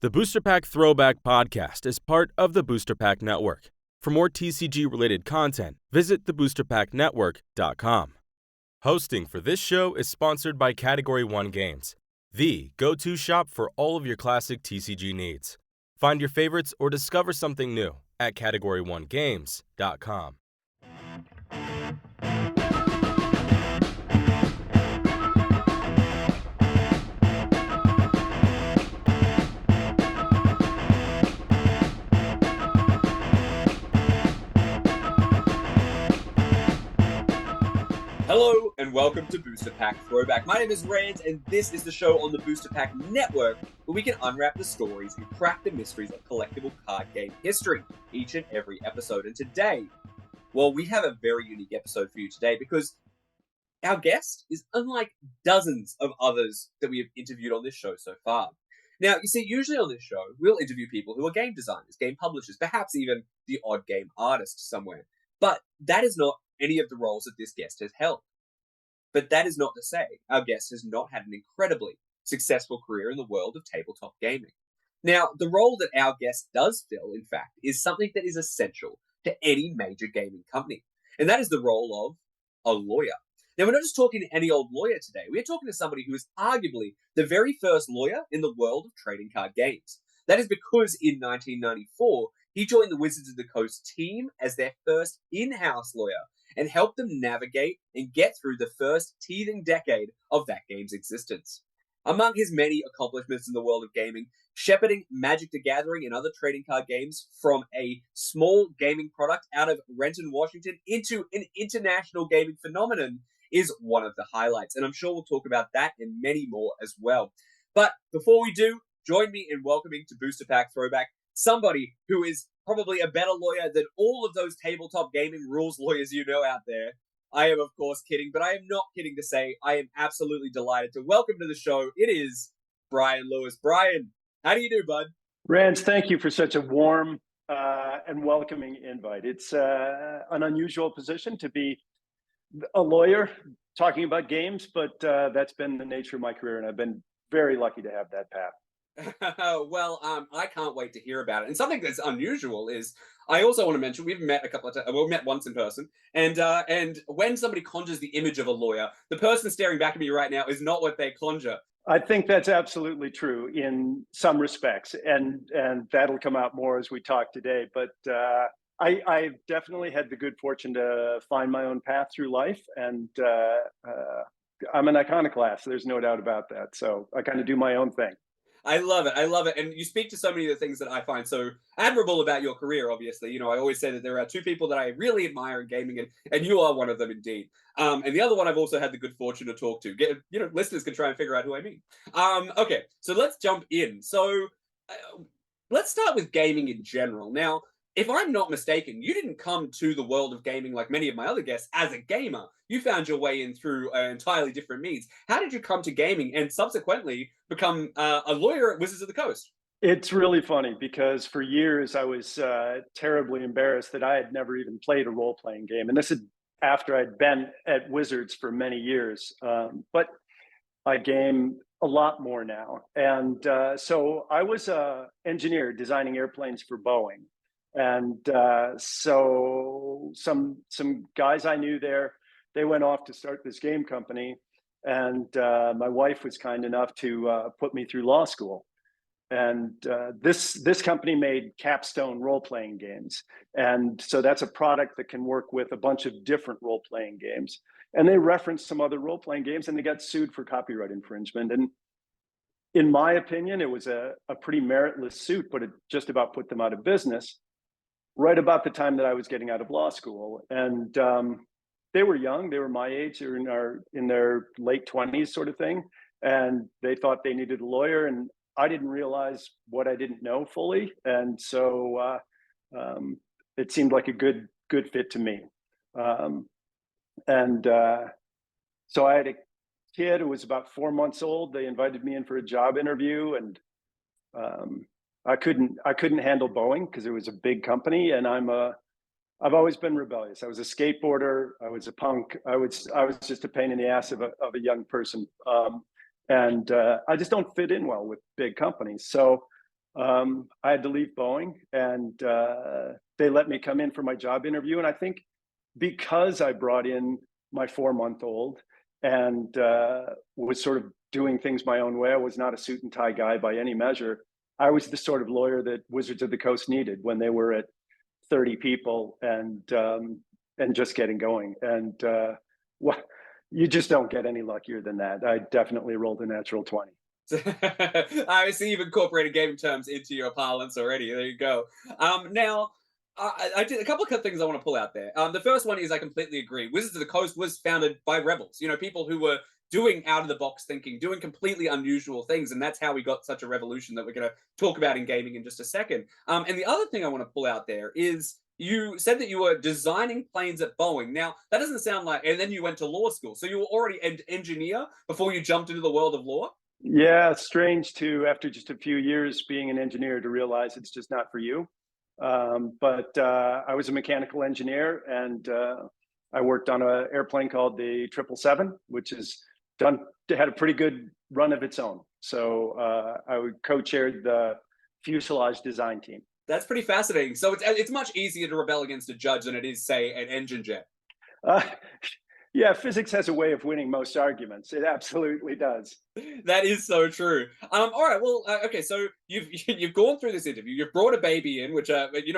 The Booster Pack Throwback podcast is part of the Booster Pack Network. For more TCG-related content, visit theboosterpacknetwork.com. Hosting for this show is sponsored by Category 1 Games, the go-to shop for all of your classic TCG needs. Find your favorites or discover something new at category1games.com. Hello and welcome to Booster Pack Throwback. My name is Rands and this is the show on the Booster Pack Network where we can unwrap the stories and crack the mysteries of collectible card game history each and every episode. And today, well, we have a very unique episode for you today because our guest is unlike dozens of others that we have interviewed on this show so far. Now, you see, usually on this show, we'll interview people who are game designers, game publishers, perhaps even the odd game artist somewhere. But that is not any of the roles that this guest has held. But that is not to say our guest has not had an incredibly successful career in the world of tabletop gaming. Now, the role that our guest does fill, in fact, is something that is essential to any major gaming company, and that is the role of a lawyer. Now, we're not just talking to any old lawyer today. We're talking to somebody who is arguably the very first lawyer in the world of trading card games. That is because in 1994, he joined the Wizards of the Coast team as their first in-house lawyer and helped them navigate and get through the first teething decade of that game's existence. Among his many accomplishments in the world of gaming, shepherding Magic the Gathering and other trading card games from a small gaming product out of Renton, Washington, into an international gaming phenomenon is one of the highlights. And I'm sure we'll talk about that and many more as well. But before we do, join me in welcoming to Booster Pack Throwback somebody who is probably a better lawyer than all of those tabletop gaming rules lawyers you know out there. I am, of course, kidding, but I am not kidding to say I am absolutely delighted to welcome to the show. It is Brian Lewis. Brian, how do you do, bud? Rands, thank you for such a warm and welcoming invite. It's an unusual position to be a lawyer talking about games, but that's been the nature of my career, and I've been very lucky to have that path. Well, I can't wait to hear about it. And something that's unusual is I also want to mention we've met a couple of times. We've met once in person, and when somebody conjures the image of a lawyer, the person staring back at me right now is not what they conjure. I think that's absolutely true in some respects, and that'll come out more as we talk today. But I've definitely had the good fortune to find my own path through life, and I'm an iconoclast. There's no doubt about that. So I kind of do my own thing. I love it. I love it. And you speak to so many of the things that I find so admirable about your career, obviously. You know, I always say that there are two people that I really admire in gaming, and you are one of them indeed. And the other one I've also had the good fortune to talk to. Listeners can try and figure out who I mean. Okay, so let's jump in. So let's start with gaming in general. Now, if I'm not mistaken, you didn't come to the world of gaming like many of my other guests as a gamer. You found your way in through entirely different means. How did you come to gaming and subsequently become a lawyer at Wizards of the Coast? It's really funny because for years I was terribly embarrassed that I had never even played a role-playing game. And this is after I'd been at Wizards for many years. But I game a lot more now. And so I was an engineer designing airplanes for Boeing. And so some guys I knew there, they went off to start this game company, and my wife was kind enough to put me through law school. And this company made capstone role-playing games, and so that's a product that can work with a bunch of different role-playing games. And they referenced some other role-playing games, and they got sued for copyright infringement. And in my opinion, it was a pretty meritless suit, but it just about put them out of business. Right about the time that I was getting out of law school. And they were young, they were my age, they were in their late 20s sort of thing. And they thought they needed a lawyer, and I didn't realize what I didn't know fully. And so it seemed like a good fit to me. So I had a kid who was about 4 months old. They invited me in for a job interview, and I couldn't handle Boeing because it was a big company, and I've always been rebellious. I was a skateboarder. I was a punk. I was just a pain in the ass of a young person, and I just don't fit in well with big companies. So I had to leave Boeing, and they let me come in for my job interview. And I think because I brought in my 4-month-old and was sort of doing things my own way, I was not a suit and tie guy by any measure. I was the sort of lawyer that Wizards of the Coast needed when they were at 30 people and just getting going. And well, you just don't get any luckier than that. I definitely rolled a natural 20. I see you've incorporated game terms into your parlance already. There you go. Now, I did a couple of things I want to pull out there. The first one is I completely agree. Wizards of the Coast was founded by rebels, people who were doing out of the box thinking, doing completely unusual things. And that's how we got such a revolution that we're going to talk about in gaming in just a second. And the other thing I want to pull out there is you said that you were designing planes at Boeing. Now, that doesn't sound like, and then you went to law school. So you were already an engineer before you jumped into the world of law? Yeah, strange to, after just a few years being an engineer, to realize it's just not for you. But I was a mechanical engineer, and I worked on an airplane called the 777, which had a pretty good run of its own. So I co-chaired the fuselage design team. That's pretty fascinating. So it's much easier to rebel against a judge than it is, say, an engine jet. Yeah, physics has a way of winning most arguments. It absolutely does. That is so true. All right. Well, okay. So you've gone through this interview. You've brought a baby in, which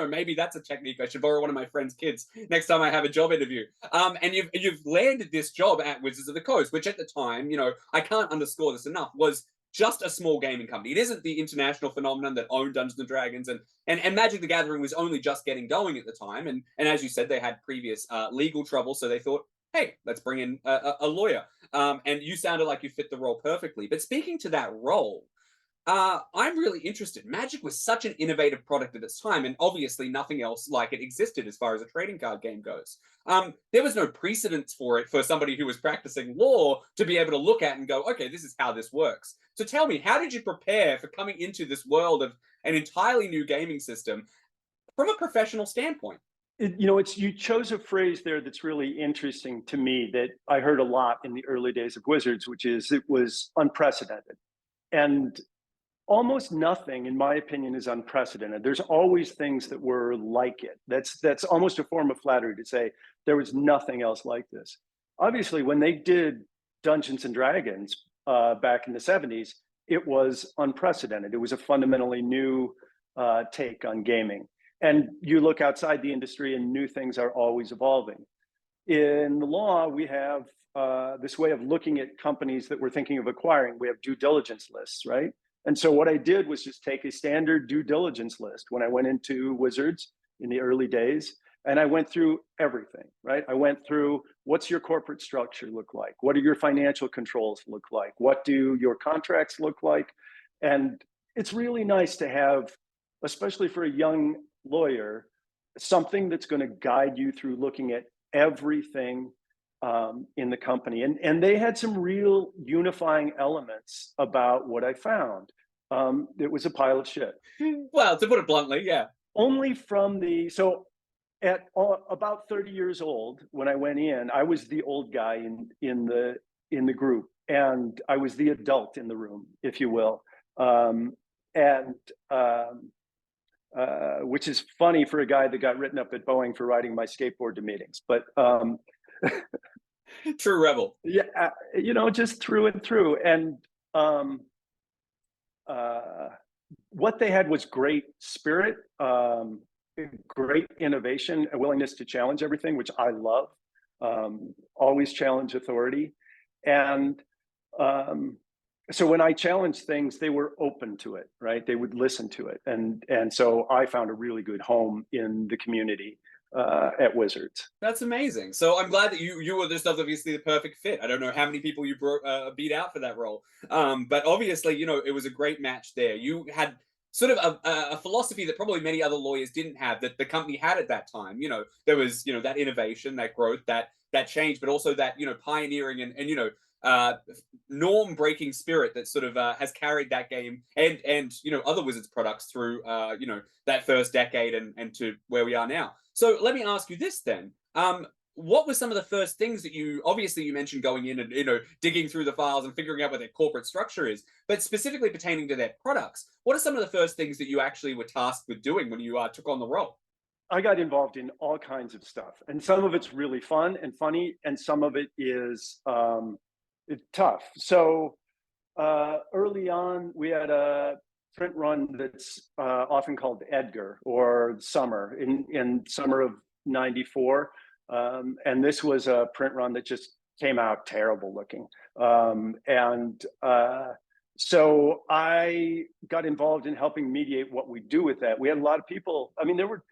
maybe that's a technique I should borrow one of my friend's kids next time I have a job interview. And you've landed this job at Wizards of the Coast, which at the time, I can't underscore this enough, was just a small gaming company. It isn't the international phenomenon that owned Dungeons and Dragons, and Magic the Gathering was only just getting going at the time. And as you said, they had previous legal trouble, so they thought, hey, let's bring in a lawyer. And you sounded like you fit the role perfectly. But speaking to that role, I'm really interested. Magic was such an innovative product at its time, and obviously nothing else like it existed as far as a trading card game goes. There was no precedence for it for somebody who was practicing law to be able to look at and go, okay, this is how this works. So tell me, how did you prepare for coming into this world of an entirely new gaming system from a professional standpoint? You chose a phrase there that's really interesting to me that I heard a lot in the early days of Wizards, which is it was unprecedented. And almost nothing, in my opinion, is unprecedented. There's always things that were like it. That's almost a form of flattery to say there was nothing else like this. Obviously, when they did Dungeons and Dragons back in the 70s, it was unprecedented. It was a fundamentally new take on gaming. And you look outside the industry and new things are always evolving. In the law, we have this way of looking at companies that we're thinking of acquiring. We have due diligence lists, right? And so what I did was just take a standard due diligence list when I went into Wizards in the early days, and I went through everything, right? I went through, what's your corporate structure look like? What do your financial controls look like? What do your contracts look like? And it's really nice to have, especially for a young lawyer, something that's going to guide you through looking at everything in the company. And they had some real unifying elements about what I found. It was a pile of shit. Well, to put it bluntly, yeah. Only so at about 30 years old, when I went in, I was the old guy in the group, and I was the adult in the room, if you will. Which is funny for a guy that got written up at Boeing for riding my skateboard to meetings, but true rebel. Yeah, just through and through. And what they had was great spirit, great innovation, a willingness to challenge everything, which I love. Always challenge authority. And so when I challenged things, they were open to it, right? They would listen to it. And so I found a really good home in the community at Wizards. That's amazing. So I'm glad that you were just obviously the perfect fit. I don't know how many people you beat out for that role. But obviously, it was a great match there. You had sort of a philosophy that probably many other lawyers didn't have, that the company had at that time. There was, that innovation, that growth, that change, but also that, pioneering and norm breaking spirit that sort of has carried that game and other Wizards products through that first decade and to where we are now. So let me ask you this then. what were some of the first things that obviously you mentioned going in and, digging through the files and figuring out what their corporate structure is, but specifically pertaining to their products, what are some of the first things that you actually were tasked with doing when you took on the role? I got involved in all kinds of stuff, and some of it's really fun and funny, and some of it is tough. So early on, we had a print run that's often called Edgar or Summer in summer of '94, and this was a print run that just came out terrible looking, so I got involved in helping mediate what we do with that. We had a lot of people. I mean, there were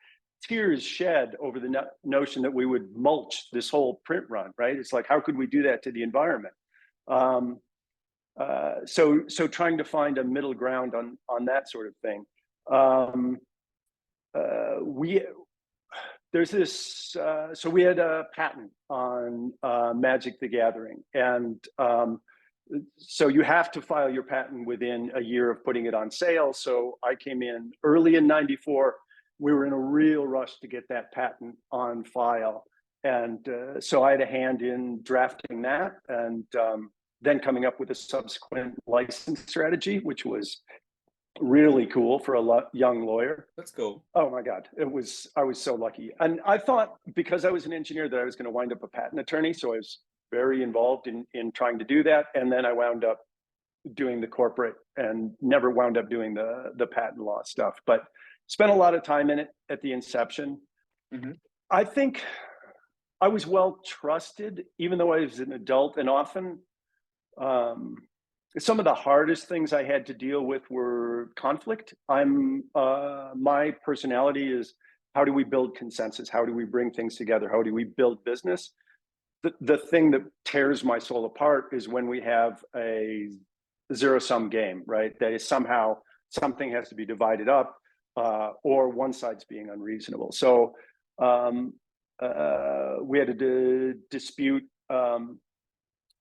tears shed over the notion that we would mulch this whole print run, right? It's like, how could we do that to the environment? So trying to find a middle ground on that sort of thing. There's this, so we had a patent on Magic the Gathering, and so you have to file your patent within a year of putting it on sale. So I came in early in '94. We were in a real rush to get that patent on file. And so I had a hand in drafting that, and then coming up with a subsequent license strategy, which was really cool for a young lawyer. That's cool. Oh my God, I was so lucky. And I thought, because I was an engineer, that I was going to wind up a patent attorney. So I was very involved in trying to do that. And then I wound up doing the corporate and never wound up doing the patent law stuff, but spent a lot of time in it at the inception. Mm-hmm. I think I was well trusted, even though I was an adult, and often some of the hardest things I had to deal with were conflict. My personality is, how do we build consensus? How do we bring things together? How do we build business? The thing that tears my soul apart is when we have a zero-sum game, right? That is, somehow something has to be divided up, or one side's being unreasonable. So we had a dispute.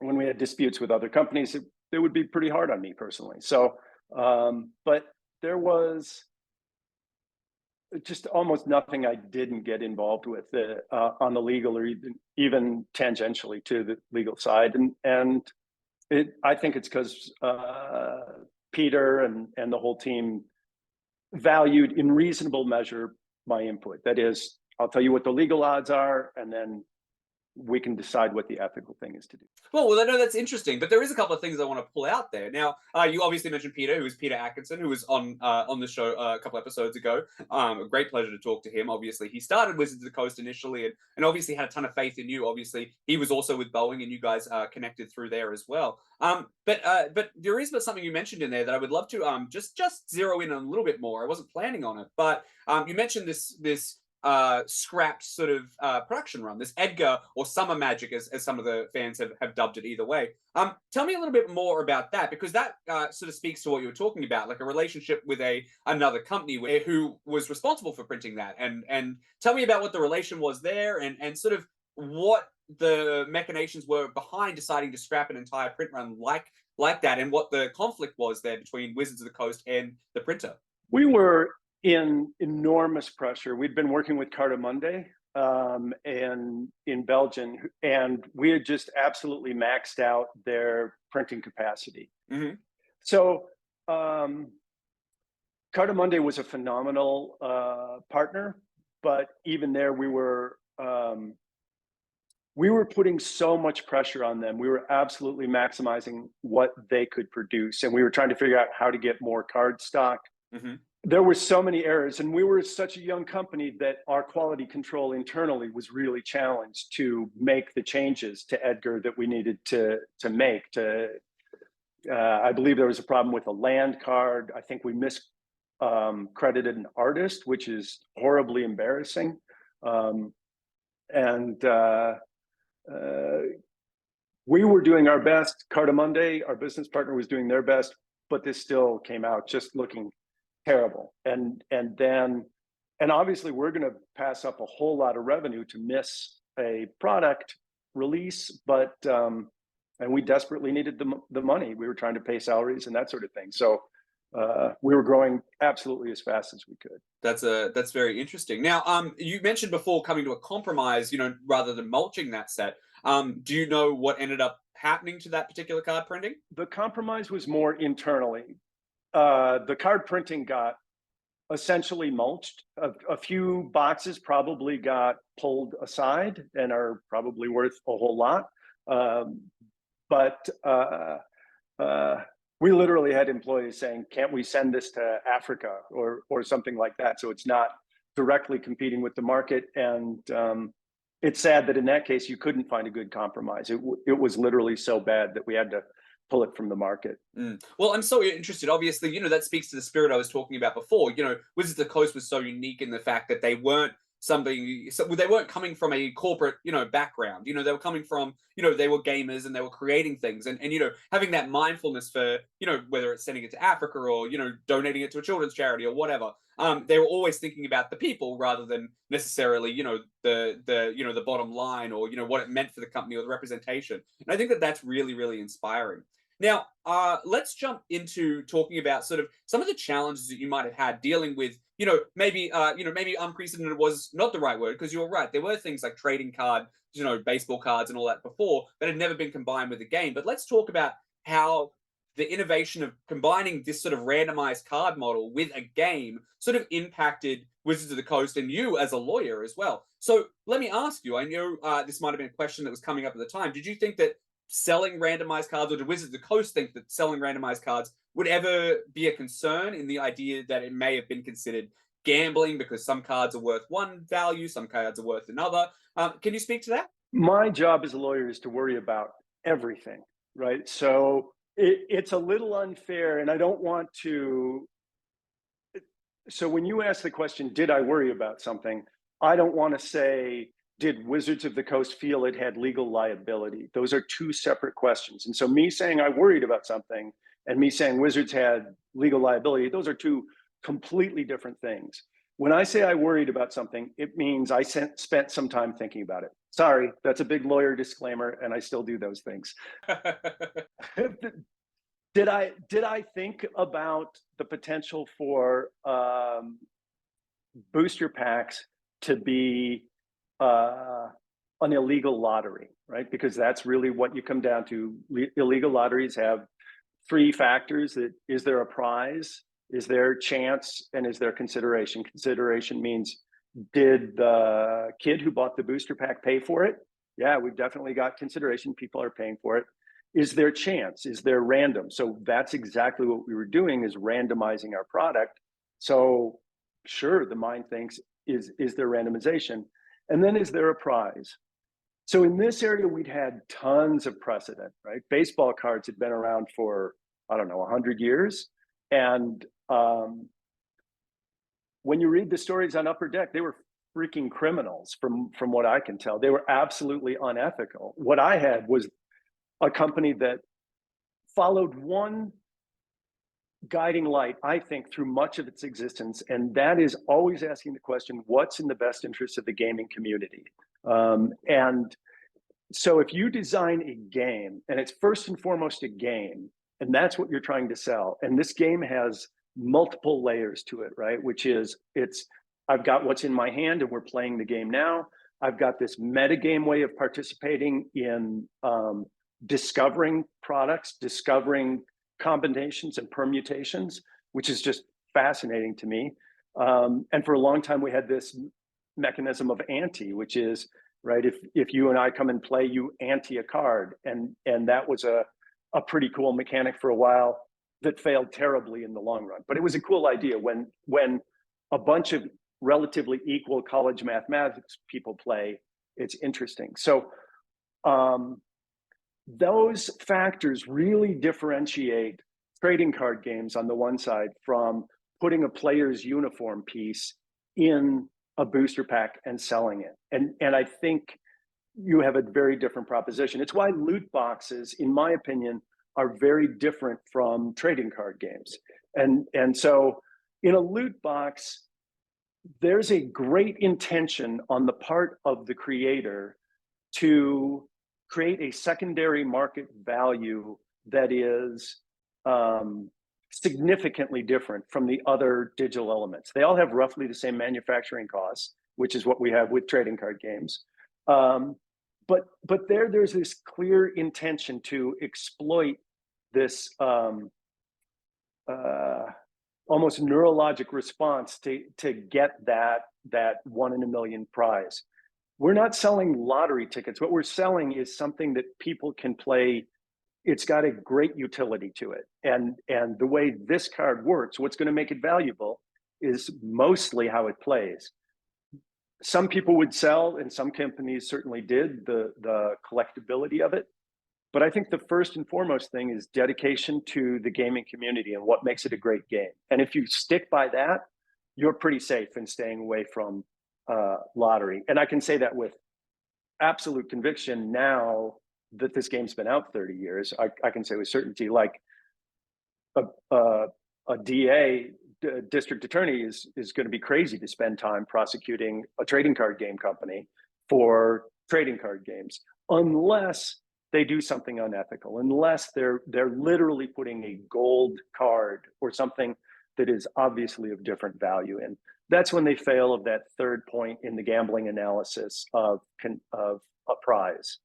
When we had disputes with other companies, it would be pretty hard on me personally. So, but there was just almost nothing I didn't get involved with on the legal, or even tangentially to the legal side. And I think it's because Peter and the whole team valued in reasonable measure my input. That is, I'll tell you what the legal odds are, and then we can decide what the ethical thing is to do. Well, I know that's interesting, but there is a couple of things I want to pull out there. Now, you obviously mentioned Peter, who is Peter Adkison, who was on the show a couple episodes ago. A great pleasure to talk to him. Obviously, he started Wizards of the Coast initially, and obviously had a ton of faith in you. Obviously, he was also with Boeing, and you guys connected through there as well. But there is something you mentioned in there that I would love to just zero in on a little bit more. I wasn't planning on it, but you mentioned this scrapped sort of production run, this Edgar or Summer Magic, as some of the fans have dubbed it either way. Tell me a little bit more about that, because that sort of speaks to what you were talking about, like a relationship with another company who was responsible for printing that, and tell me about what the relation was there, and sort of what the machinations were behind deciding to scrap an entire print run like that, and what the conflict was there between Wizards of the Coast and the printer. We were in enormous pressure. We'd been working with Cartamundi and in Belgium, and we had just absolutely maxed out their printing capacity. Mm-hmm. So Cartamundi was a phenomenal partner, but even there we were putting so much pressure on them. We were absolutely maximizing what they could produce, and we were trying to figure out how to get more card stock. Mm-hmm. There were so many errors, and we were such a young company that our quality control internally was really challenged to make the changes to Edgar that we needed to make. I believe there was a problem with a land card. I think we miscredited an artist, which is horribly embarrassing. We were doing our best. Cartamundi, our business partner, was doing their best, but this still came out just looking terrible. And obviously we're going to pass up a whole lot of revenue to miss a product release, but and we desperately needed the money. We were trying to pay salaries and that sort of thing. So we were growing absolutely as fast as we could. That's very interesting. Now, you mentioned before coming to a compromise, rather than mulching that set. Do you know what ended up happening to that particular card printing? The compromise was more internally. The card printing got essentially mulched. A few boxes probably got pulled aside and are probably worth a whole lot. But we literally had employees saying, can't we send this to Africa or something like that? So it's not directly competing with the market. And it's sad that in that case, you couldn't find a good compromise. It was literally so bad that we had to pull it from the market. Well, I'm so interested. Obviously, that speaks to the spirit I was talking about before. Wizards of the Coast was so unique in the fact that they weren't they weren't coming from a corporate, background. They were coming from, they were gamers and they were creating things and having that mindfulness for, whether it's sending it to Africa or, donating it to a children's charity or whatever. They were always thinking about the people rather than necessarily, the bottom line or, what it meant for the company or the representation. And I think that that's really, really inspiring. Now, let's jump into talking about sort of some of the challenges that you might have had dealing with, maybe unprecedented was not the right word, because you're right. There were things like trading card, baseball cards and all that before that had never been combined with the game. But let's talk about how the innovation of combining this sort of randomized card model with a game sort of impacted Wizards of the Coast and you as a lawyer as well. So let me ask you, I know this might have been a question that was coming up at the time. Did you think that selling randomized cards, or did Wizards of the Coast think that selling randomized cards would ever be a concern in the idea that it may have been considered gambling because some cards are worth one value, some cards are worth another? Can you speak to that? My job as a lawyer is to worry about everything, right? So it's a little unfair, and I don't want to. So when you ask the question, did I worry about something? I don't want to say, did Wizards of the Coast feel it had legal liability? Those are two separate questions. And so me saying I worried about something and me saying Wizards had legal liability, those are two completely different things. When I say I worried about something, it means I spent some time thinking about it. Sorry, that's a big lawyer disclaimer, and I still do those things. Did I think about the potential for booster packs to be an illegal lottery, right? Because that's really what you come down to. Illegal lotteries have three factors: that is there a prize, is there chance, and is there consideration. Consideration means, did the kid who bought the booster pack pay for it? Yeah, we've definitely got consideration. People are paying for it. Is there chance? Is there random? So that's exactly what we were doing, is randomizing our product. So sure, the mind thinks, is there randomization? And then is there a prize? So in this area, we'd had tons of precedent, right? Baseball cards had been around for, 100 years. And when you read the stories on Upper Deck, they were freaking criminals from what I can tell. They were absolutely unethical. What I had was a company that followed one guiding light, I think, through much of its existence, and that is always asking the question, what's in the best interest of the gaming community? And so if you design a game, and it's first and foremost a game, and that's what you're trying to sell, and this game has multiple layers to it, right? Which is, I've got what's in my hand and we're playing the game now. I've got this metagame way of participating in discovering products, discovering combinations and permutations, which is just fascinating to me. And for a long time, we had this mechanism of ante, which is, right, if you and I come and play, you ante a card. And that was a pretty cool mechanic for a while that failed terribly in the long run. But it was a cool idea when a bunch of relatively equal college mathematics people play, it's interesting. So those factors really differentiate trading card games on the one side from putting a player's uniform piece in a booster pack and selling it. And I think you have a very different proposition. It's why loot boxes, in my opinion, are very different from trading card games. And so in a loot box, there's a great intention on the part of the creator to create a secondary market value that is significantly different from the other digital elements. They all have roughly the same manufacturing costs, which is what we have with trading card games. But there's this clear intention to exploit this almost neurologic response to get that 1 in a million prize. We're not selling lottery tickets. What we're selling is something that people can play. It's got a great utility to it. And the way this card works, what's going to make it valuable is mostly how it plays. Some people would sell, and some companies certainly did, the collectability of it. But I think the first and foremost thing is dedication to the gaming community and what makes it a great game. And if you stick by that, you're pretty safe in staying away from lottery. And I can say that with absolute conviction now that this game's been out 30 years. I can say with certainty, like a DA, district attorney, is going to be crazy to spend time prosecuting a trading card game company for trading card games, unless they do something unethical, unless they're literally putting a gold card or something that is obviously of different value in. That's when they fail of that third point in the gambling analysis of a prize.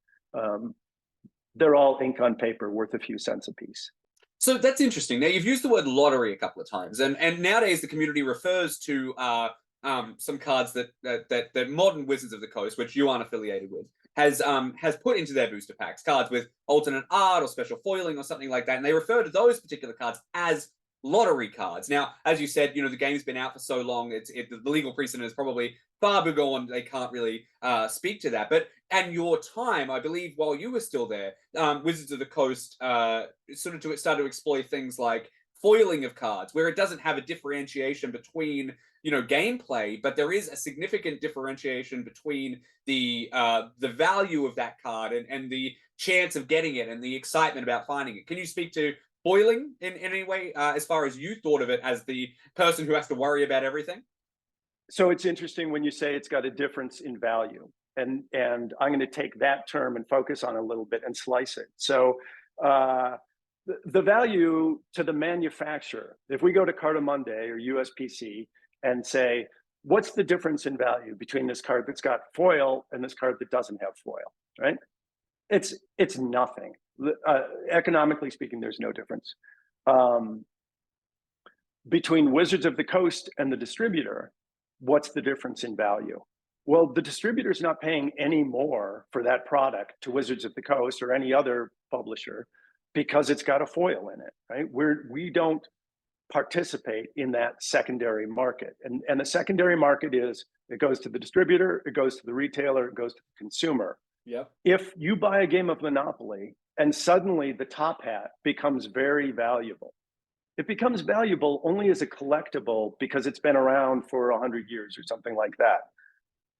They're all ink on paper worth a few cents a piece. So that's interesting. Now, you've used the word lottery a couple of times, and nowadays the community refers to some cards that modern Wizards of the Coast, which you aren't affiliated with, has put into their booster packs, cards with alternate art or special foiling or something like that, and they refer to those particular cards as lottery cards. Now, as you said, the game's been out for so long, the legal precedent is probably far beyond, they can't really speak to that. But at your time, I believe, while you were still there, Wizards of the Coast started to explore things like foiling of cards, where it doesn't have a differentiation between gameplay, but there is a significant differentiation between the value of that card and the chance of getting it and the excitement about finding it. Can you speak to foiling in any way, as far as you thought of it as the person who has to worry about everything? So it's interesting when you say it's got a difference in value, and I'm going to take that term and focus on it a little bit and slice it. So the value to the manufacturer, if we go to Cartamundi or USPC and say, what's the difference in value between this card that's got foil and this card that doesn't have foil, right? It's nothing. Economically speaking, there's no difference. Between Wizards of the Coast and the distributor, what's the difference in value? Well, the distributor's not paying any more for that product to Wizards of the Coast or any other publisher because it's got a foil in it, right? We don't participate in that secondary market. And the secondary market is, it goes to the distributor, it goes to the retailer, it goes to the consumer. Yep. If you buy a game of Monopoly and suddenly the top hat becomes very valuable, it becomes valuable only as a collectible because it's been around for 100 years or something like that.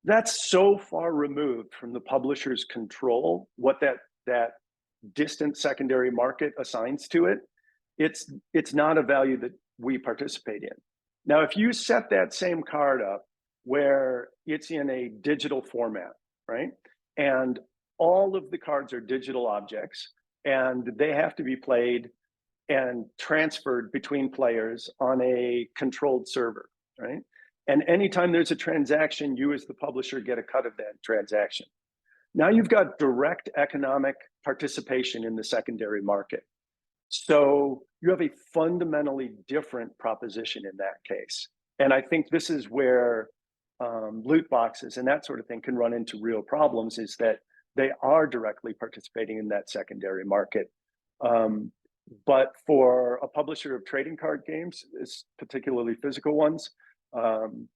That's so far removed from the publisher's control, what that distant secondary market assigns to it. It's not a value that we participate in. Now, if you set that same card up where it's in a digital format, right? And all of the cards are digital objects and they have to be played and transferred between players on a controlled server, right? And anytime there's a transaction, you as the publisher get a cut of that transaction. Now you've got direct economic participation in the secondary market. So you have a fundamentally different proposition in that case. And I think this is where loot boxes and that sort of thing can run into real problems, is that they are directly participating in that secondary market. But for a publisher of trading card games, particularly physical ones, the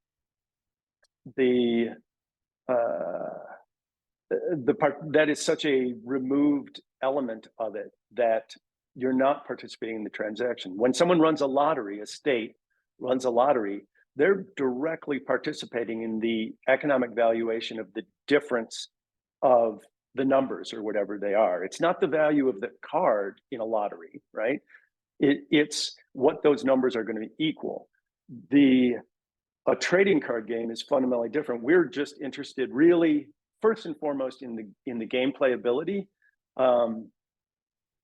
part that is such a removed element of it that you're not participating in the transaction. When someone runs a lottery, a state runs a lottery, they're directly participating in the economic valuation of the difference of the numbers or whatever they are. It's not the value of the card in a lottery, right? It's what those numbers are going to equal. A trading card game is fundamentally different. We're just interested really first and foremost in the gameplay ability.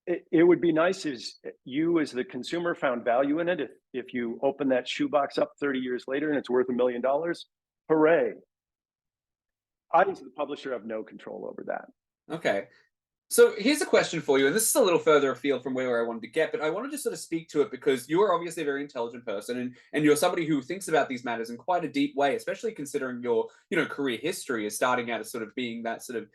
it would be nice as you as the consumer found value in it. If you open that shoebox up 30 years later and it's worth $1 million, hooray. I, as the publisher, have no control over that. Okay. So here's a question for you, and this is a little further afield from where I wanted to get, but I wanted to sort of speak to it because you are obviously a very intelligent person, and you're somebody who thinks about these matters in quite a deep way, especially considering your, career history is starting out as sort of being that sort of,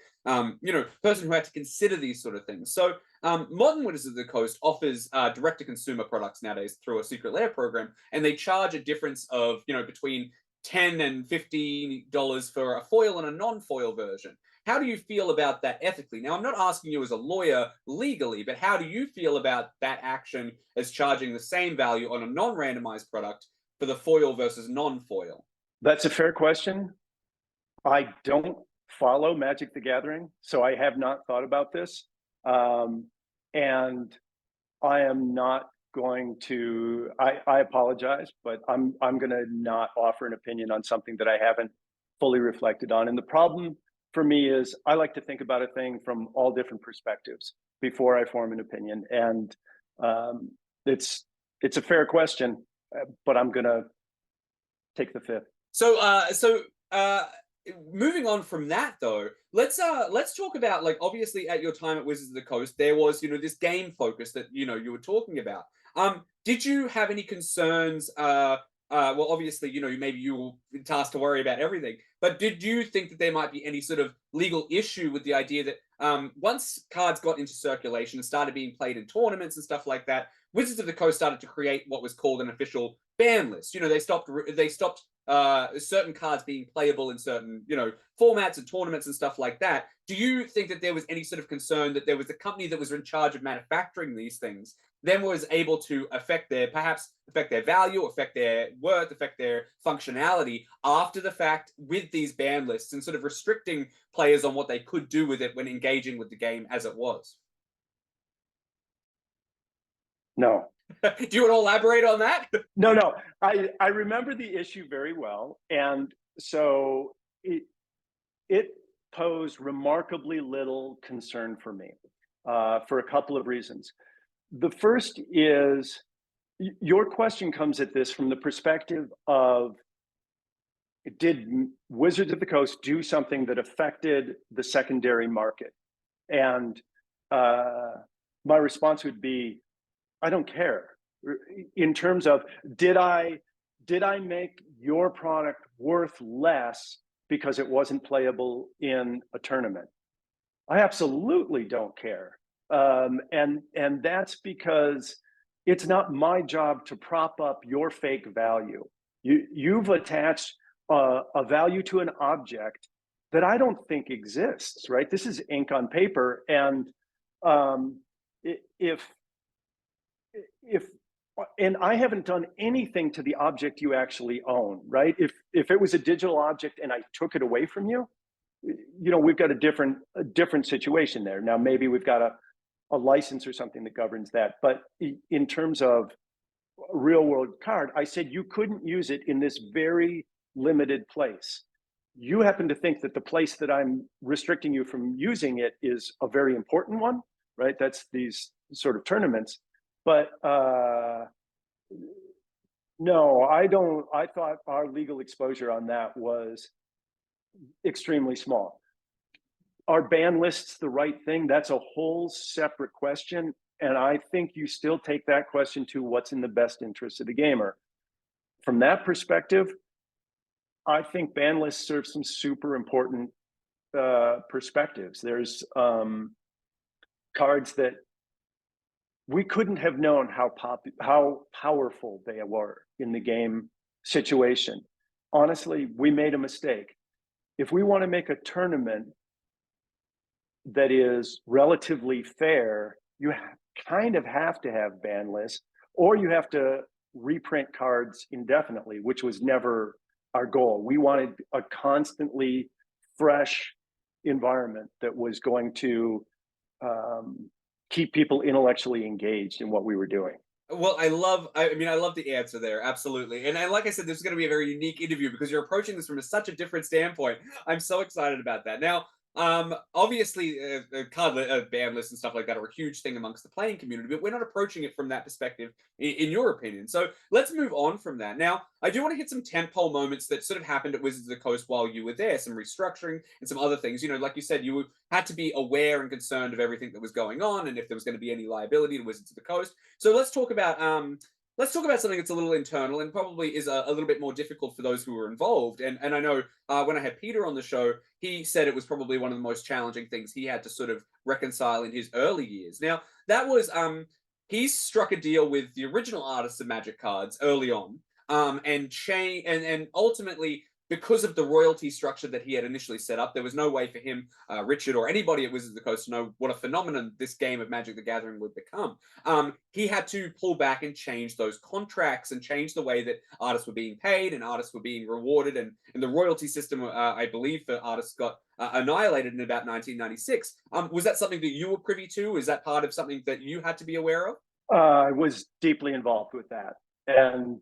person who had to consider these sort of things. So Modern Wizards of the Coast offers direct-to-consumer products nowadays through a secret layer program, and they charge a difference of, between $10 and $50 for a foil and a non-foil version. How do you feel about that ethically? Now, I'm not asking you as a lawyer legally, but how do you feel about that action as charging the same value on a non-randomized product for the foil versus non-foil? That's a fair question. I don't follow Magic the Gathering, so I have not thought about this. And I am not going to, I apologize, but I'm going to not offer an opinion on something that I haven't fully reflected on. And the problem for me is I like to think about a thing from all different perspectives before I form an opinion. And it's a fair question, but I'm going to take the fifth. So moving on from that, though, let's talk about, like, obviously at your time at Wizards of the Coast, there was, this game focus that, you were talking about. Did you have any concerns? Well, obviously, maybe you were tasked to worry about everything, but did you think that there might be any sort of legal issue with the idea that once cards got into circulation and started being played in tournaments and stuff like that, Wizards of the Coast started to create what was called an official ban list. They stopped certain cards being playable in certain, formats and tournaments and stuff like that. Do you think that there was any sort of concern that there was a company that was in charge of manufacturing these things then was able to affect their value, affect their worth, affect their functionality after the fact with these ban lists and sort of restricting players on what they could do with it when engaging with the game as it was? No. Do you want to elaborate on that? No. I remember the issue very well. And so it posed remarkably little concern for me for a couple of reasons. The first is your question comes at this from the perspective of, did Wizards of the Coast do something that affected the secondary market? And my response would be, I don't care. In terms of, did I make your product worth less because it wasn't playable in a tournament? I absolutely don't care. And that's because it's not my job to prop up your fake value. You've attached a value to an object that I don't think exists, right? This is ink on paper. And and I haven't done anything to the object you actually own, right? If it was a digital object and I took it away from you, we've got a different situation there. Now, maybe we've got a license or something that governs that. But in terms of a real world card, I said you couldn't use it in this very limited place. You happen to think that the place that I'm restricting you from using it is a very important one, right? That's these sort of tournaments. But no, I don't. I thought our legal exposure on that was extremely small. Are ban lists the right thing? That's a whole separate question. And I think you still take that question to what's in the best interest of the gamer. From that perspective, I think ban lists serve some super important perspectives. There's cards that we couldn't have known how powerful they were in the game situation. Honestly, we made a mistake. If we want to make a tournament that is relatively fair, you kind of have to have ban lists, or you have to reprint cards indefinitely, which was never our goal. We wanted a constantly fresh environment that was going to keep people intellectually engaged in what we were doing. Well, I love the answer there. Absolutely. And like I said, this is going to be a very unique interview because you're approaching this from such a different standpoint. I'm so excited about that. Now, Obviously, card ban lists and stuff like that are a huge thing amongst the playing community, but we're not approaching it from that perspective, in your opinion. So let's move on from that. Now, I do want to hit some tentpole moments that sort of happened at Wizards of the Coast while you were there, some restructuring and some other things. You know, like you said, you had to be aware and concerned of everything that was going on, and if there was going to be any liability to Wizards of the Coast. So let's talk about something that's a little internal and probably is a little bit more difficult for those who are involved. And I know when I had Peter on the show, he said it was probably one of the most challenging things he had to sort of reconcile in his early years. Now, that was he struck a deal with the original artists of Magic cards early on, and ultimately, because of the royalty structure that he had initially set up, there was no way for him, Richard, or anybody at Wizards of the Coast to know what a phenomenon this game of Magic the Gathering would become. He had to pull back and change those contracts and change the way that artists were being paid and artists were being rewarded. And the royalty system, I believe, for artists got annihilated in about 1996. Was that something that you were privy to? Is that part of something that you had to be aware of? I was deeply involved with that. And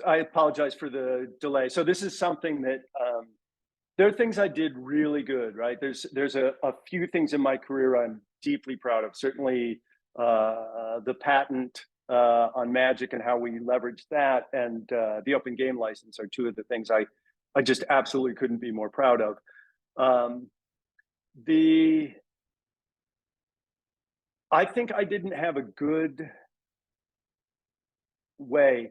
I apologize for the delay. So this is something that there are things I did really good, right? There's a few things in my career I'm deeply proud of. Certainly the patent on Magic and how we leveraged that, and the open game license are two of the things I just absolutely couldn't be more proud of. I think I didn't have a good way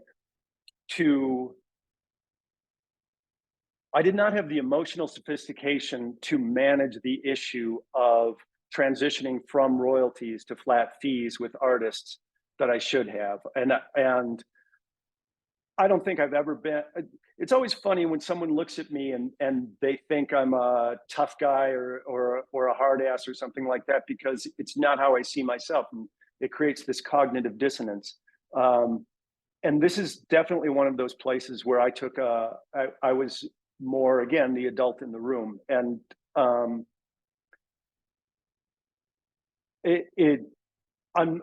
I did not have the emotional sophistication to manage the issue of transitioning from royalties to flat fees with artists that I should have. And I don't think I've ever been, it's always funny when someone looks at me and they think I'm a tough guy or a hard ass or something like that, because it's not how I see myself. And it creates this cognitive dissonance. And this is definitely one of those places where I was more, again, the adult in the room. And I'm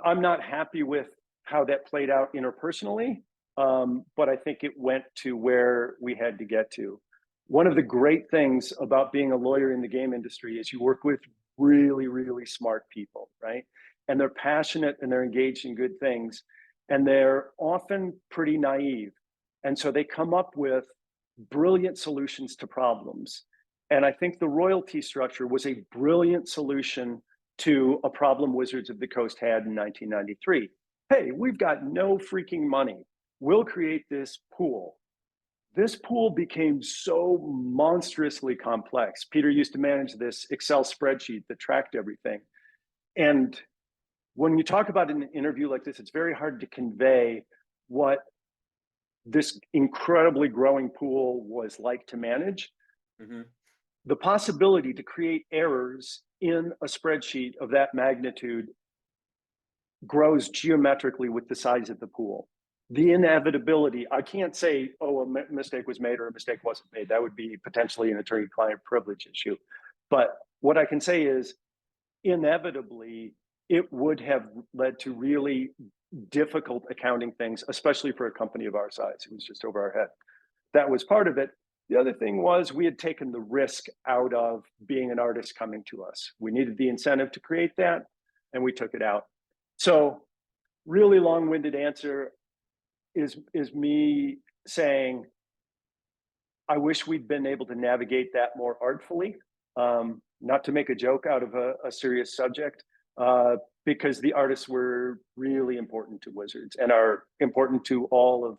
not happy with how that played out interpersonally, but I think it went to where we had to get to. One of the great things about being a lawyer in the game industry is you work with really, really smart people, right? And they're passionate and they're engaged in good things. And they're often pretty naive. And so they come up with brilliant solutions to problems. And I think the royalty structure was a brilliant solution to a problem Wizards of the Coast had in 1993. Hey, we've got no freaking money. We'll create this pool. This pool became so monstrously complex. Peter used to manage this Excel spreadsheet that tracked everything. And when you talk about an interview like this, it's very hard to convey what this incredibly growing pool was like to manage. Mm-hmm. The possibility to create errors in a spreadsheet of that magnitude grows geometrically with the size of the pool. The inevitability, I can't say, oh, a mistake was made or a mistake wasn't made. That would be potentially an attorney-client privilege issue. But what I can say is, inevitably, it would have led to really difficult accounting things, especially for a company of our size. It was just over our head. That was part of it. The other thing was we had taken the risk out of being an artist coming to us. We needed the incentive to create that, and we took it out. So really long-winded answer is me saying, I wish we'd been able to navigate that more artfully, not to make a joke out of a serious subject, because the artists were really important to Wizards and are important to all of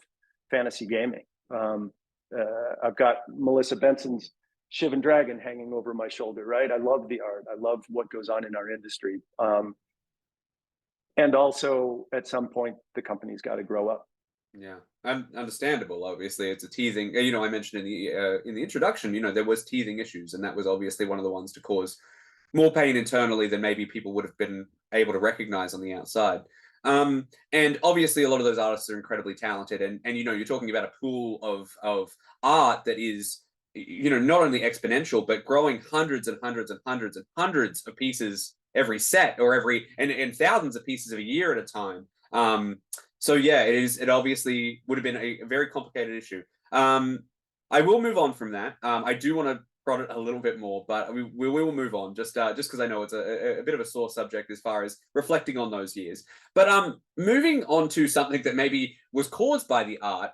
fantasy gaming. I've got Melissa Benson's Shivan Dragon hanging over my shoulder, right? I love the art. I love what goes on in our industry. And also, at some point, the company's got to grow up. Yeah, understandable. Obviously, it's a teething. You know, I mentioned in the introduction, you know, there was teething issues, and that was obviously one of the ones to cause more pain internally than maybe people would have been able to recognize on the outside. And obviously, a lot of those artists are incredibly talented, and you know, you're talking about a pool of art that is, you know, not only exponential but growing hundreds and hundreds and hundreds and hundreds of pieces every set, or and thousands of pieces of a year at a time. So yeah, it obviously would have been a very complicated issue. I will move on from that. I do want to prod it a little bit more, but we will move on just because I know it's a bit of a sore subject as far as reflecting on those years. But moving on to something that maybe was caused by the art.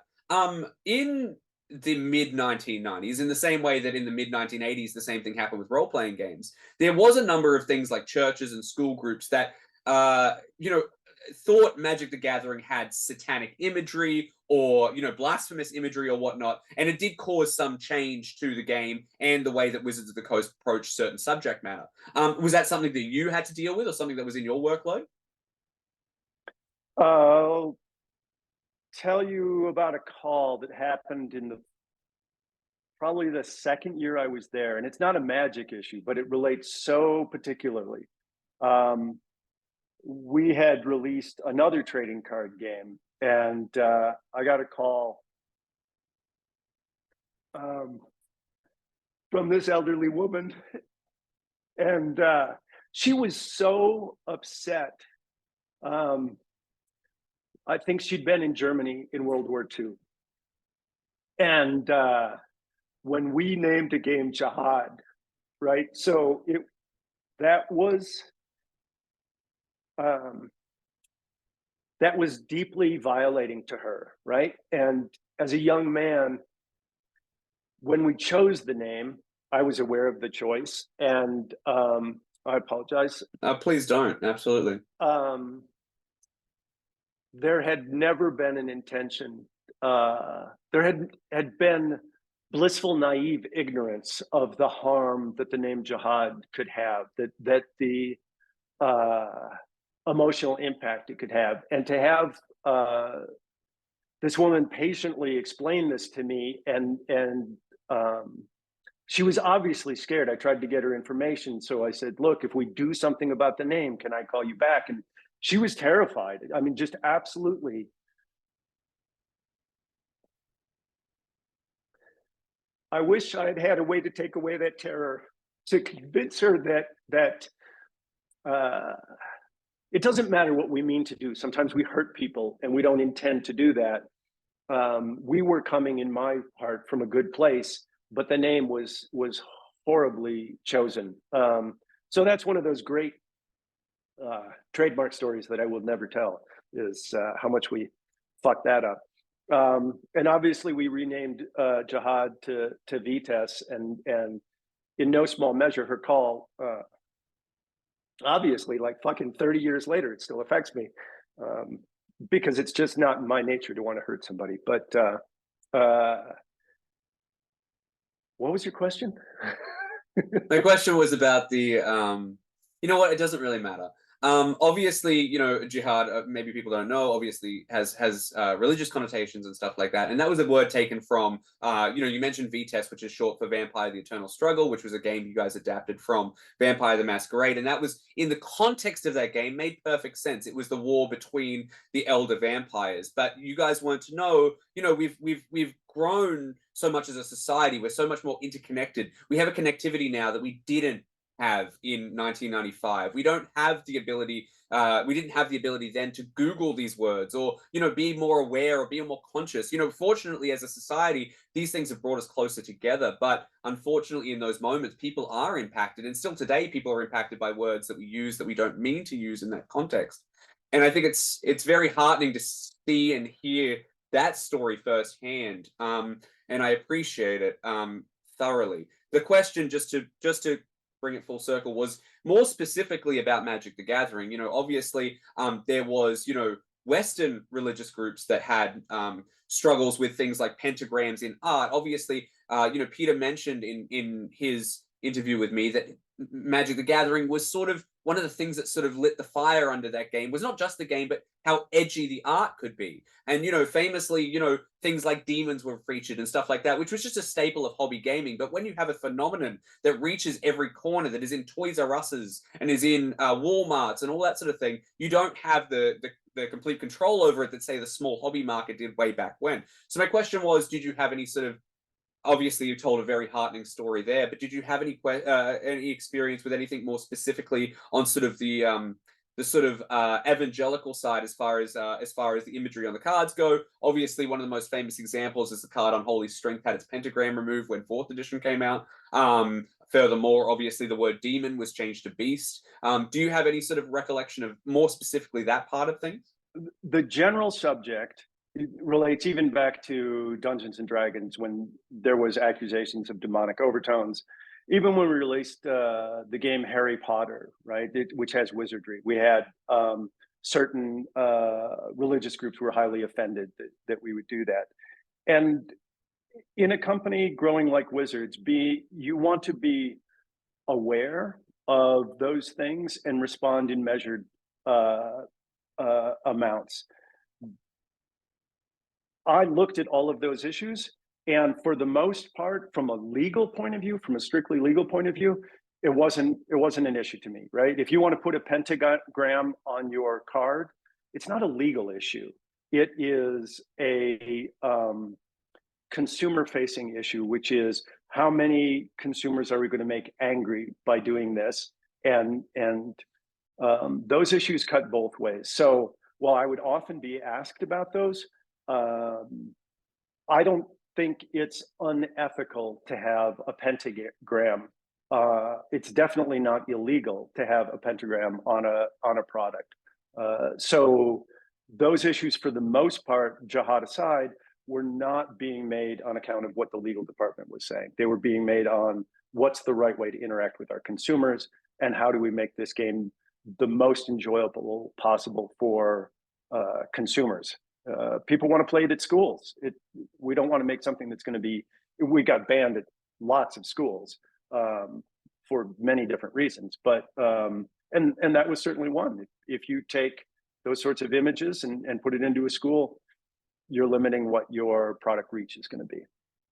In the mid 1990s, in the same way that in the mid 1980s the same thing happened with role-playing games, there was a number of things like churches and school groups that thought Magic the Gathering had satanic imagery or blasphemous imagery or whatnot, and it did cause some change to the game and the way that Wizards of the Coast approached certain subject matter. Was that something that you had to deal with, or something that was in your workload? I'll tell you about a call that happened in probably the second year I was there, and it's not a Magic issue, but it relates so particularly. We had released another trading card game, and I got a call from this elderly woman, and she was so upset. I think she'd been in Germany in World War II. And when we named a game Jihad, right? So that was deeply violating to her, right? And as a young man, when we chose the name, I was aware of the choice, and I apologize. Please don't. Absolutely. There had never been an intention. There had been blissful, naive ignorance of the harm that the name Jihad could have, that the emotional impact it could have, and to have this woman patiently explain this to me, and she was obviously scared. I tried to get her information, so I said, "Look, if we do something about the name, can I call you back?" And she was terrified. I mean, just absolutely. I wish I had had a way to take away that terror, to convince her that it doesn't matter what we mean to do. Sometimes we hurt people and we don't intend to do that. We were coming, in my heart, from a good place, but the name was horribly chosen. So that's one of those great trademark stories that I will never tell, is how much we fucked that up. And obviously we renamed Jihad to Vites, and in no small measure her call, obviously, like fucking 30 years later, it still affects me, because it's just not in my nature to want to hurt somebody. But what was your question? My question was about the you know what, it doesn't really matter. Obviously, jihad, maybe people don't know, obviously has religious connotations and stuff like that. And that was a word taken from, you mentioned Vites, which is short for Vampire the Eternal Struggle, which was a game you guys adapted from Vampire the Masquerade. And that was, in the context of that game, made perfect sense. It was the war between the elder vampires. But you guys weren't to know, we've grown so much as a society. We're so much more interconnected. We have a connectivity now that we didn't have in 1995. We don't have the ability, we didn't have the ability then to Google these words, or be more aware or be more conscious. Fortunately, as a society, these things have brought us closer together, but unfortunately in those moments people are impacted, and still today people are impacted by words that we use that we don't mean to use in that context. And I think it's very heartening to see and hear that story firsthand, and I appreciate it thoroughly. The question, just to bring it full circle, was more specifically about Magic the Gathering. Obviously there was Western religious groups that had struggles with things like pentagrams in art. Obviously Peter mentioned in his interview with me that Magic the Gathering was sort of one of the things that sort of lit the fire under that game, was not just the game, but how edgy the art could be. And, famously, things like demons were featured and stuff like that, which was just a staple of hobby gaming. But when you have a phenomenon that reaches every corner, that is in Toys R Us's and is in Walmart's and all that sort of thing, you don't have the complete control over it that, say, the small hobby market did way back when. So my question was, did you have any sort of, obviously you told a very heartening story there, but did you have any experience with anything more specifically on sort of the the sort of evangelical side as far as the imagery on the cards go. Obviously, one of the most famous examples is the card on Holy Strength had its pentagram removed when 4th edition came out. Furthermore, obviously, the word demon was changed to beast. Do you have any sort of recollection of more specifically that part of things? The general subject relates even back to Dungeons and Dragons when there was accusations of demonic overtones. Even when we released the game Harry Potter, right, which has wizardry, we had certain religious groups were highly offended that we would do that. And in a company growing like Wizards, you want to be aware of those things and respond in measured amounts. I looked at all of those issues, and for the most part, from a legal point of view, from a strictly legal point of view, it wasn't an issue to me, right? If you want to put a pentagram on your card, it's not a legal issue. It is a consumer-facing issue, which is how many consumers are we going to make angry by doing this? And those issues cut both ways. So while I would often be asked about those, I don't think it's unethical to have a pentagram. It's definitely not illegal to have a pentagram on a product. So those issues, for the most part, jihad aside, were not being made on account of what the legal department was saying. They were being made on what's the right way to interact with our consumers and how do we make this game the most enjoyable possible for consumers. People want to play it at schools. We don't want to make something that's going to be, we got banned at lots of schools for many different reasons, but, and that was certainly one. If you take those sorts of images and put it into a school, you're limiting what your product reach is going to be.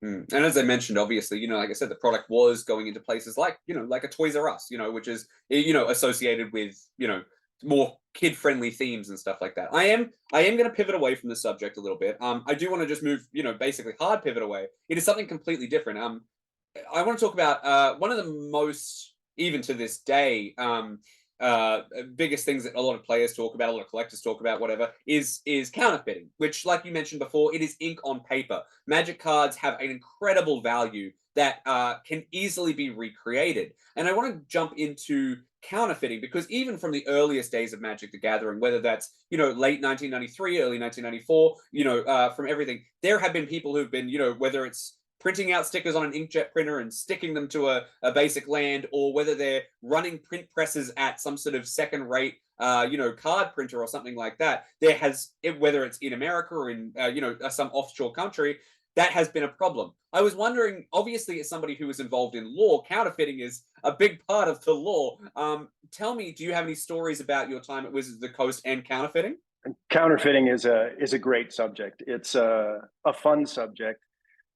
And as I mentioned, obviously, like I said, the product was going into places like, like a Toys R Us, which is, associated with, more kid-friendly themes and stuff like that. I am going to pivot away from the subject a little bit. I do want to just move, basically hard pivot away. It is something completely different. I want to talk about one of the most, even to this day, biggest things that a lot of players talk about, a lot of collectors talk about, whatever, is counterfeiting, which, like you mentioned before, it is ink on paper. Magic cards have an incredible value that can easily be recreated. And I want to jump into counterfeiting because even from the earliest days of Magic the Gathering, whether that's, late 1993, early 1994, from everything, there have been people who've been, whether it's printing out stickers on an inkjet printer and sticking them to a basic land, or whether they're running print presses at some sort of second-rate, card printer or something like that. There has, whether it's in America or in, some offshore country, that has been a problem. I was wondering, obviously, as somebody who is involved in law, counterfeiting is a big part of the law. Tell me, do you have any stories about your time at Wizards of the Coast and counterfeiting? Counterfeiting is a great subject. It's a fun subject,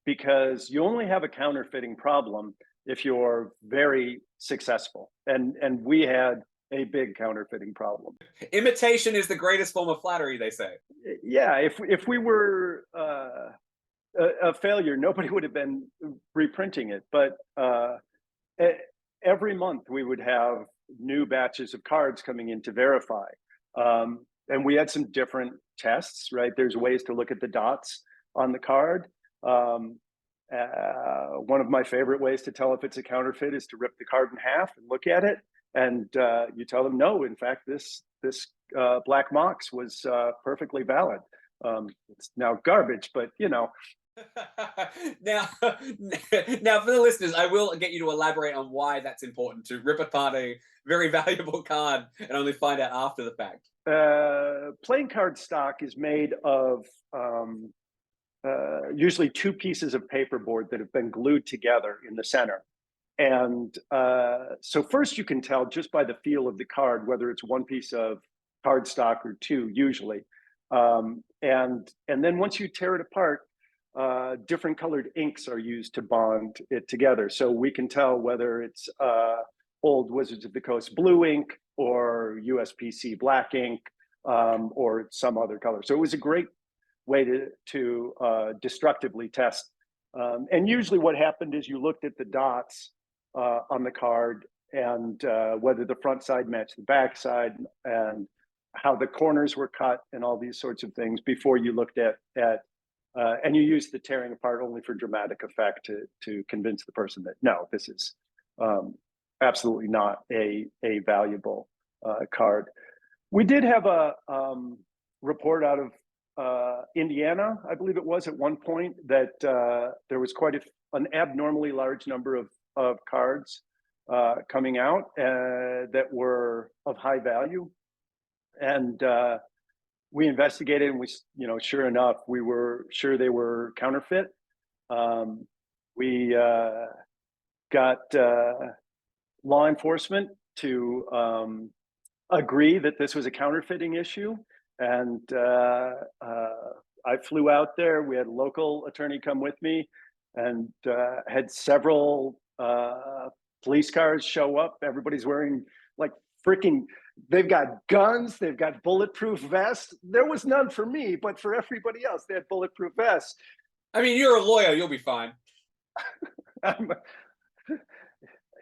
because you only have a counterfeiting problem if you're very successful. And we had a big counterfeiting problem. Imitation is the greatest form of flattery, they say. Yeah, if we were a failure, nobody would have been reprinting it. But every month we would have new batches of cards coming in to verify. And we had some different tests, right? There's ways to look at the dots on the card. One of my favorite ways to tell if it's a counterfeit is to rip the card in half and look at it, and you tell them, no, in fact, this Black Mox was perfectly valid. It's now garbage, but now for the listeners, I will get you to elaborate on why that's important, to rip apart a very valuable card and only find out after the fact. Playing card stock is made of usually two pieces of paperboard that have been glued together in the center. And so first you can tell just by the feel of the card whether it's one piece of cardstock or two, usually. And then once you tear it apart, different colored inks are used to bond it together. So we can tell whether it's old Wizards of the Coast blue ink or USPC black ink, or some other color. So it was a great way to destructively test. And usually what happened is you looked at the dots on the card and whether the front side matched the back side, and how the corners were cut, and all these sorts of things before you looked at and you used the tearing apart only for dramatic effect to convince the person that no, this is absolutely not a valuable card. We did have a report out of Indiana, I believe it was, at one point, that there was quite an abnormally large number of cards coming out that were of high value, and we investigated, and we, sure enough, we were sure they were counterfeit. We got law enforcement to agree that this was a counterfeiting issue, and I flew out there. We had a local attorney come with me, and had several police cars show up. Everybody's wearing like freaking, they've got guns, they've got bulletproof vests. There was none for me, but for everybody else, they had bulletproof vests. I mean, you're a lawyer, you'll be fine. I'm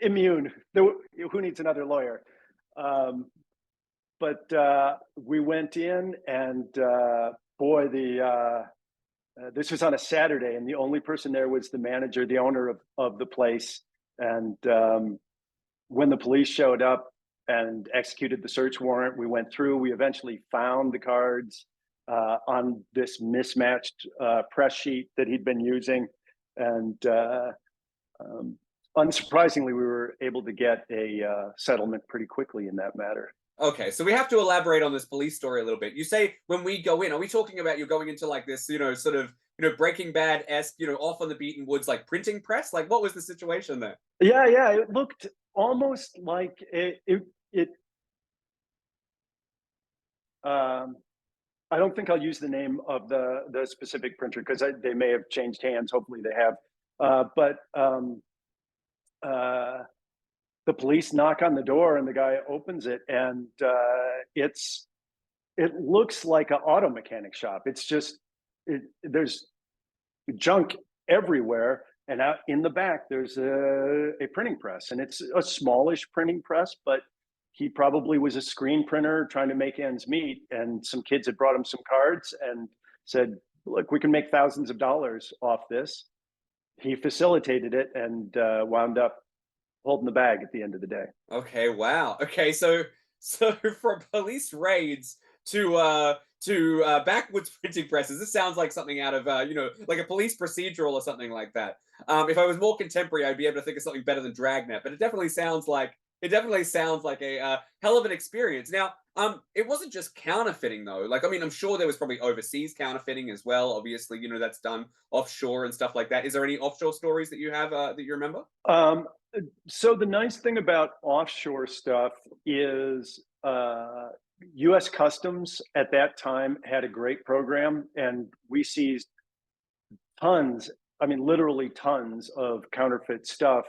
immune. Who needs another lawyer? But we went in, and boy, this was on a Saturday, and the only person there was the manager, the owner of the place. And when the police showed up and executed the search warrant, we went through. We eventually found the cards on this mismatched press sheet that he'd been using, and unsurprisingly, we were able to get a settlement pretty quickly in that matter. Okay, so we have to elaborate on this police story a little bit. You say when we go in, are we talking about you're going into like this, sort of, Breaking Bad-esque, off on the beaten woods, like printing press? Like, what was the situation there? Yeah, it looked almost like it. I don't think I'll use the name of the specific printer because they may have changed hands. Hopefully they have. But the police knock on the door, and the guy opens it, and it looks like an auto mechanic shop. It's just there's junk everywhere, and out in the back there's a printing press, and it's a smallish printing press, but he probably was a screen printer trying to make ends meet, and some kids had brought him some cards and said, look, we can make thousands of dollars off this. He facilitated it and wound up holding the bag at the end of the day. Okay, wow. Okay, so from police raids to backwoods printing presses, this sounds like something out of like a police procedural or something like that. If I was more contemporary, I'd be able to think of something better than Dragnet, but it definitely sounds like a hell of an experience. Now, it wasn't just counterfeiting though. Like, I mean, I'm sure there was probably overseas counterfeiting as well. Obviously, that's done offshore and stuff like that. Is there any offshore stories that you have that you remember? So the nice thing about offshore stuff is U.S. Customs at that time had a great program, and we seized tons, I mean, literally tons of counterfeit stuff,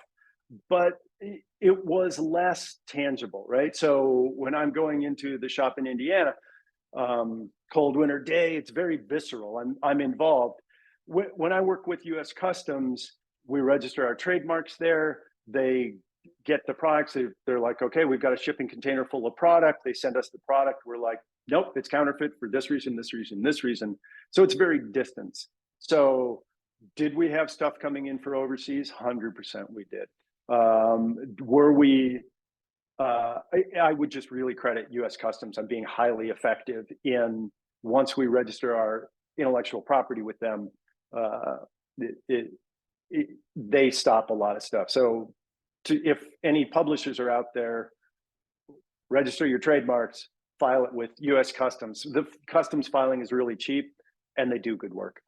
but it was less tangible, right? So when I'm going into the shop in Indiana, cold winter day, it's very visceral. I'm involved. When I work with U.S. Customs, we register our trademarks there. They get the products. They're like, okay, we've got a shipping container full of product. They send us the product. We're like, nope, it's counterfeit for this reason, this reason, this reason. So it's very distant. So did we have stuff coming in for overseas? 100% we did. Were we, I would just really credit U.S. Customs on being highly effective in, once we register our intellectual property with them, they stop a lot of stuff. So if any publishers are out there, register your trademarks, file it with U.S. Customs. The customs filing is really cheap, and they do good work.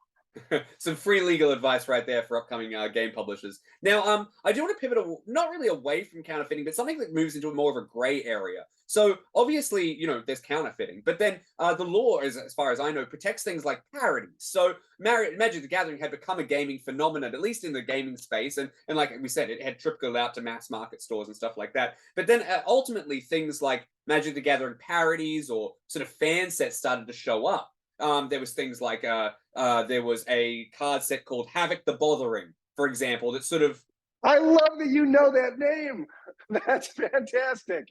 Some free legal advice right there for upcoming game publishers. Now, I do want to pivot not really away from counterfeiting, but something that moves into more of a gray area. So obviously, there's counterfeiting, but then the law, as far as I know, protects things like parodies. So Magic the Gathering had become a gaming phenomenon, at least in the gaming space, and like we said, it had trickled out to mass market stores and stuff like that. But then ultimately, things like Magic the Gathering parodies or sort of fan sets started to show up. There was things like there was a card set called Havoc the Bothering, for example, that sort of... I love that you know that name. That's fantastic.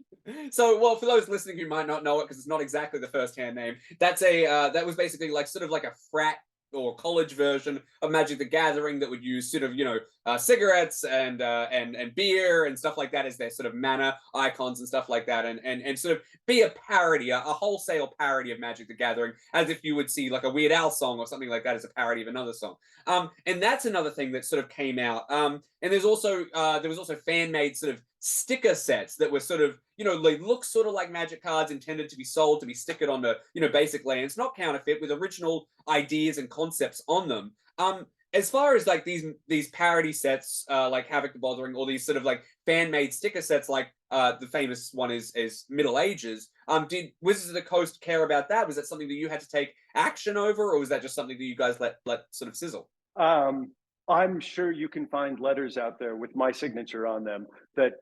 So, well, for those listening who might not know it, because it's not exactly the first-hand name, that's that was basically like sort of like a frat or college version of Magic the Gathering that would use sort of cigarettes and beer and stuff like that as their sort of mana icons and stuff like that, and sort of be a parody, a wholesale parody of Magic the Gathering, as if you would see like a Weird Al song or something like that as a parody of another song. And that's another thing that sort of came out. And there was also fan made sort of sticker sets that were sort of, they look sort of like Magic cards intended to be sold, to be stickered onto, basic lands, not counterfeit, with original ideas and concepts on them. As far as like these parody sets, like Havoc the Bothering, or these sort of like fan made sticker sets, like the famous one is Middle Ages. Did Wizards of the Coast care about that? Was that something that you had to take action over, or was that just something that you guys let sort of sizzle? I'm sure you can find letters out there with my signature on them that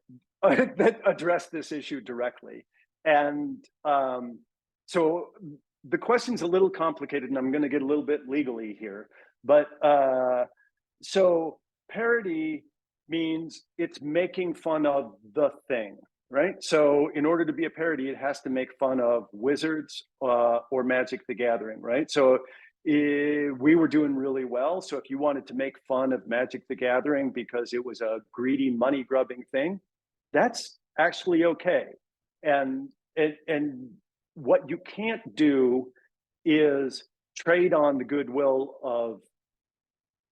that address this issue directly. And so the question's a little complicated, and I'm going to get a little bit legally here. But so parody means it's making fun of the thing, right? So in order to be a parody, it has to make fun of Wizards or Magic the Gathering, right? So we were doing really well. So if you wanted to make fun of Magic the Gathering because it was a greedy, money-grubbing thing, that's actually okay. And what you can't do is trade on the goodwill of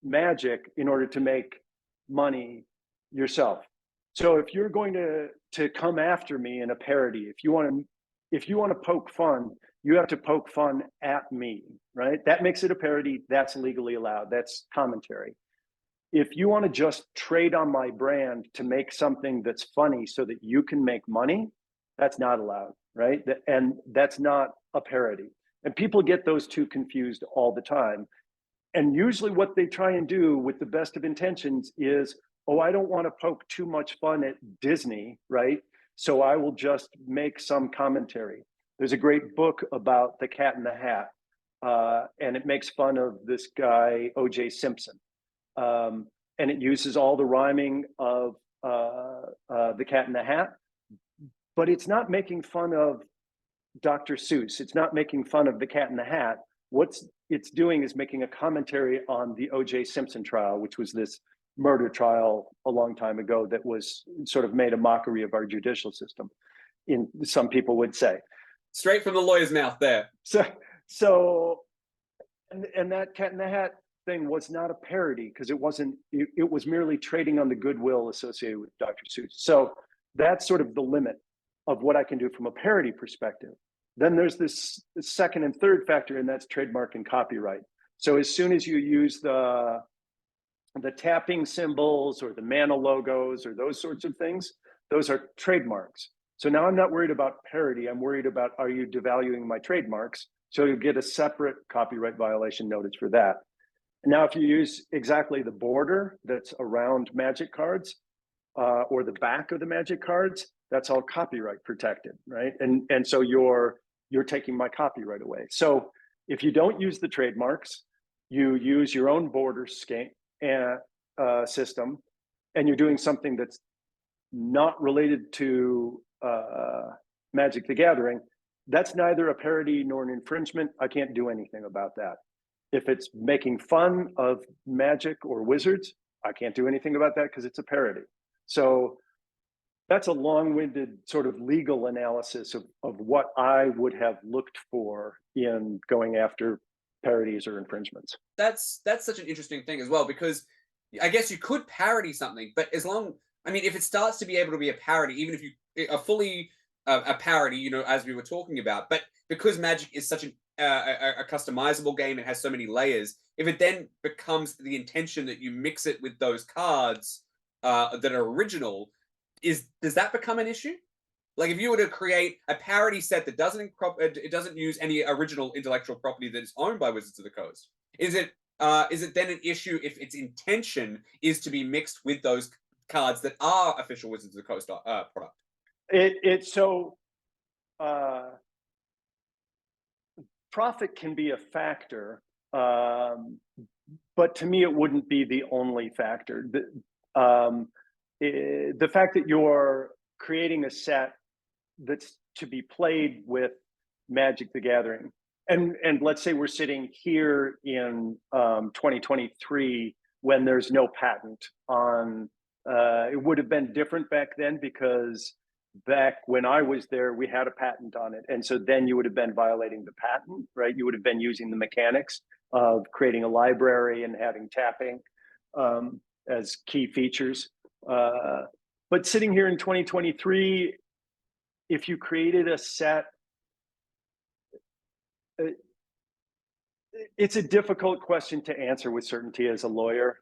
Magic in order to make money yourself. So if you're going to come after me in a parody, if you want to poke fun, you have to poke fun at me, right? That makes it a parody. That's legally allowed. That's commentary. If you want to just trade on my brand to make something that's funny so that you can make money, that's not allowed, right? And that's not a parody. And people get those two confused all the time. And usually what they try and do with the best of intentions is, oh, I don't want to poke too much fun at Disney, right? So I will just make some commentary. There's a great book about the Cat in the Hat, and it makes fun of this guy, O.J. Simpson. And it uses all the rhyming of the Cat in the Hat, but it's not making fun of Dr. Seuss. It's not making fun of the Cat in the Hat. What it's doing is making a commentary on the O.J. Simpson trial, which was this murder trial a long time ago that was sort of made a mockery of our judicial system, some people would say. Straight from the lawyer's mouth there. So and that Cat in the Hat thing was not a parody because it was merely trading on the goodwill associated with Dr. Seuss. So that's sort of the limit of what I can do from a parody perspective. Then there's this second and third factor, and that's trademark and copyright. So as soon as you use the tapping symbols or the mana logos or those sorts of things, those are trademarks. So now I'm not worried about parody. I'm worried about, are you devaluing my trademarks? So you get a separate copyright violation notice for that. Now, if you use exactly the border that's around Magic cards or the back of the Magic cards, that's all copyright protected, right? And so you're taking my copyright away. So if you don't use the trademarks, you use your own border scheme system, and you're doing something that's not related to Magic the Gathering, that's neither a parody nor an infringement. I can't do anything about that. If it's making fun of Magic or Wizards, I can't do anything about that because it's a parody. So that's a long-winded sort of legal analysis of what I would have looked for in going after parodies or infringements. That's such an interesting thing as well, because I guess you could parody something, but if it starts to be able to be a parody, even if you are fully a parody, as we were talking about, but because Magic is such a customizable game, it has so many layers, if it then becomes the intention that you mix it with those cards that are original, does that become an issue? Like if you were to create a parody set that doesn't use any original intellectual property that is owned by Wizards of the Coast, is it then an issue if its intention is to be mixed with those cards that are official Wizards of the Coast product? Profit can be a factor, but to me it wouldn't be the only factor. The fact that you're creating a set that's to be played with Magic the Gathering. And let's say we're sitting here in 2023 when there's no patent on, it would have been different back then because back when I was there, we had a patent on it. And so then you would have been violating the patent, right? You would have been using the mechanics of creating a library and having tapping as key features. But sitting here in 2023, if you created a set, it's a difficult question to answer with certainty as a lawyer.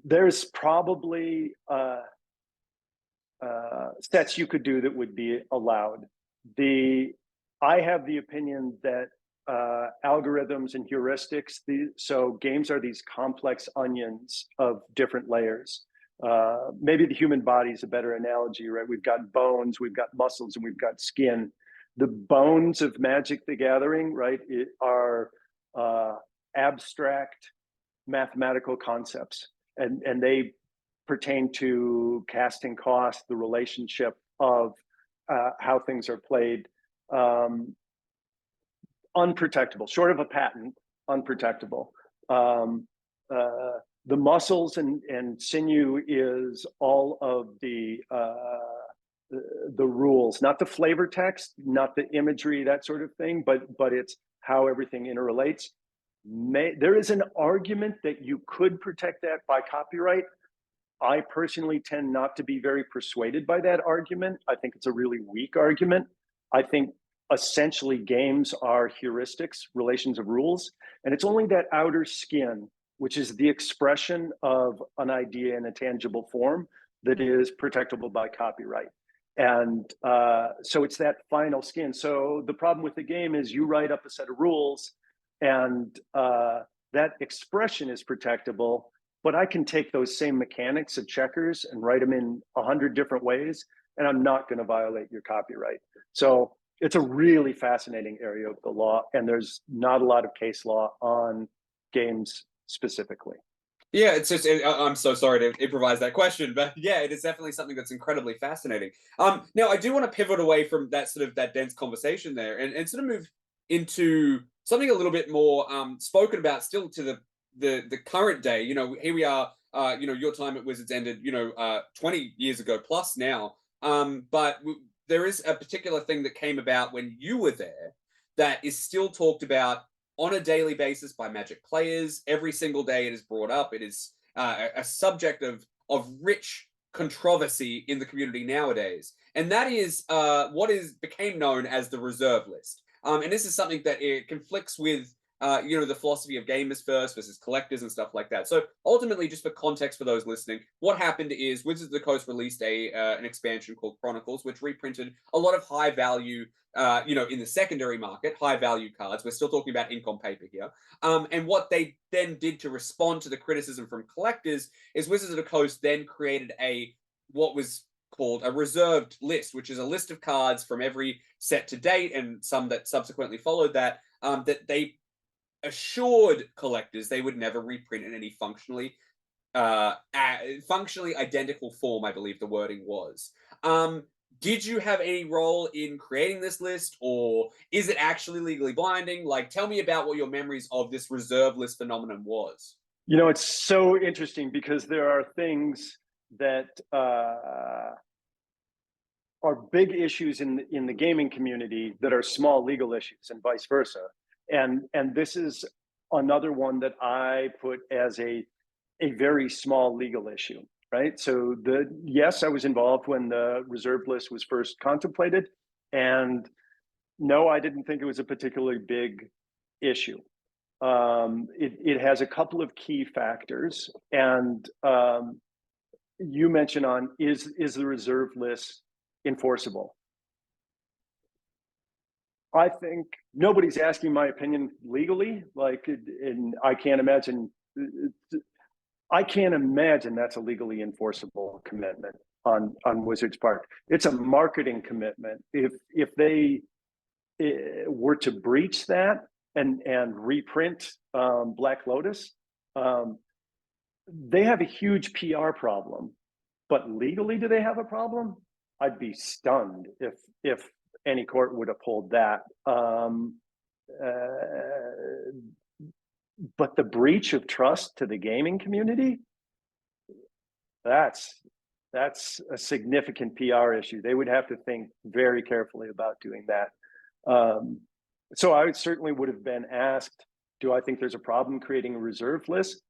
There's probably sets you could do that would be allowed. I have the opinion that algorithms and heuristics, so games are these complex onions of different layers. Maybe the human body is a better analogy, right? We've got bones, we've got muscles, and we've got skin. The bones of Magic the Gathering, right, are abstract mathematical concepts, and they pertain to casting cost, the relationship of how things are played. Unprotectable, short of a patent, unprotectable. The muscles and sinew is all of the rules, not the flavor text, not the imagery, that sort of thing, but it's how everything interrelates. There is an argument that you could protect that by copyright. I personally tend not to be very persuaded by that argument. I think it's a really weak argument. I think essentially games are heuristics, relations of rules, and it's only that outer skin, which is the expression of an idea in a tangible form, that is protectable by copyright. And so it's that final skin. So the problem with the game is you write up a set of rules and that expression is protectable, but I can take those same mechanics of checkers and write them in 100 different ways, and I'm not going to violate your copyright. So it's a really fascinating area of the law, and there's not a lot of case law on games specifically. Yeah, it's just, I'm so sorry to improvise that question, but yeah, it is definitely something that's incredibly fascinating. Now, I do want to pivot away from that sort of that dense conversation there and sort of move into something a little bit more spoken about still to the current day. You know, here we are, you know, your time at Wizards ended, you know, 20 years ago plus now. But there is a particular thing that came about when you were there that is still talked about on a daily basis by Magic players. Every single day it is brought up. It is a subject of rich controversy in the community nowadays. And that is what became known as the reserve list. And this is something that it conflicts with you know, the philosophy of gamers first versus collectors and stuff like that. So ultimately, just for context for those listening, what happened is Wizards of the Coast released an expansion called Chronicles, which reprinted a lot of high value, you know, in the secondary market, high value cards. We're still talking about ink on paper here. And what they then did to respond to the criticism from collectors is Wizards of the Coast then created what was called a reserved list, which is a list of cards from every set to date and some that subsequently followed that, that they assured collectors they would never reprint in any functionally identical form, I believe the wording was. Did you have any role in creating this list, or is it actually legally binding? Like, tell me about what your memories of this reserve list phenomenon was. You know, it's so interesting because there are things that are big issues in the gaming community that are small legal issues, and vice versa. And this is another one that I put as a very small legal issue, right? So yes, I was involved when the reserve list was first contemplated, and no, I didn't think it was a particularly big issue. It has a couple of key factors, and you mentioned is the reserve list enforceable? I think nobody's asking my opinion legally, and I can't imagine that's a legally enforceable commitment on Wizards' part. It's a marketing commitment. If they were to breach that and reprint Black Lotus, they have a huge PR problem. But legally, do they have a problem? I'd be stunned if any court would uphold that. But the breach of trust to the gaming community, that's a significant PR issue. They would have to think very carefully about doing that. So I certainly would have been asked, do I think there's a problem creating a reserve list?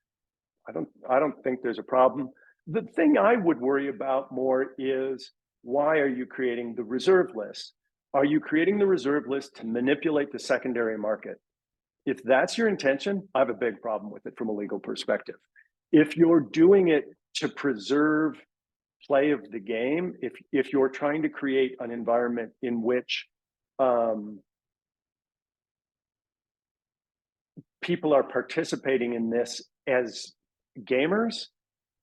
I don't think there's a problem. The thing I would worry about more is, why are you creating the reserve list? Are you creating the reserve list to manipulate the secondary market? If that's your intention, I have a big problem with it from a legal perspective. If you're doing it to preserve play of the game, if you're trying to create an environment in which people are participating in this as gamers,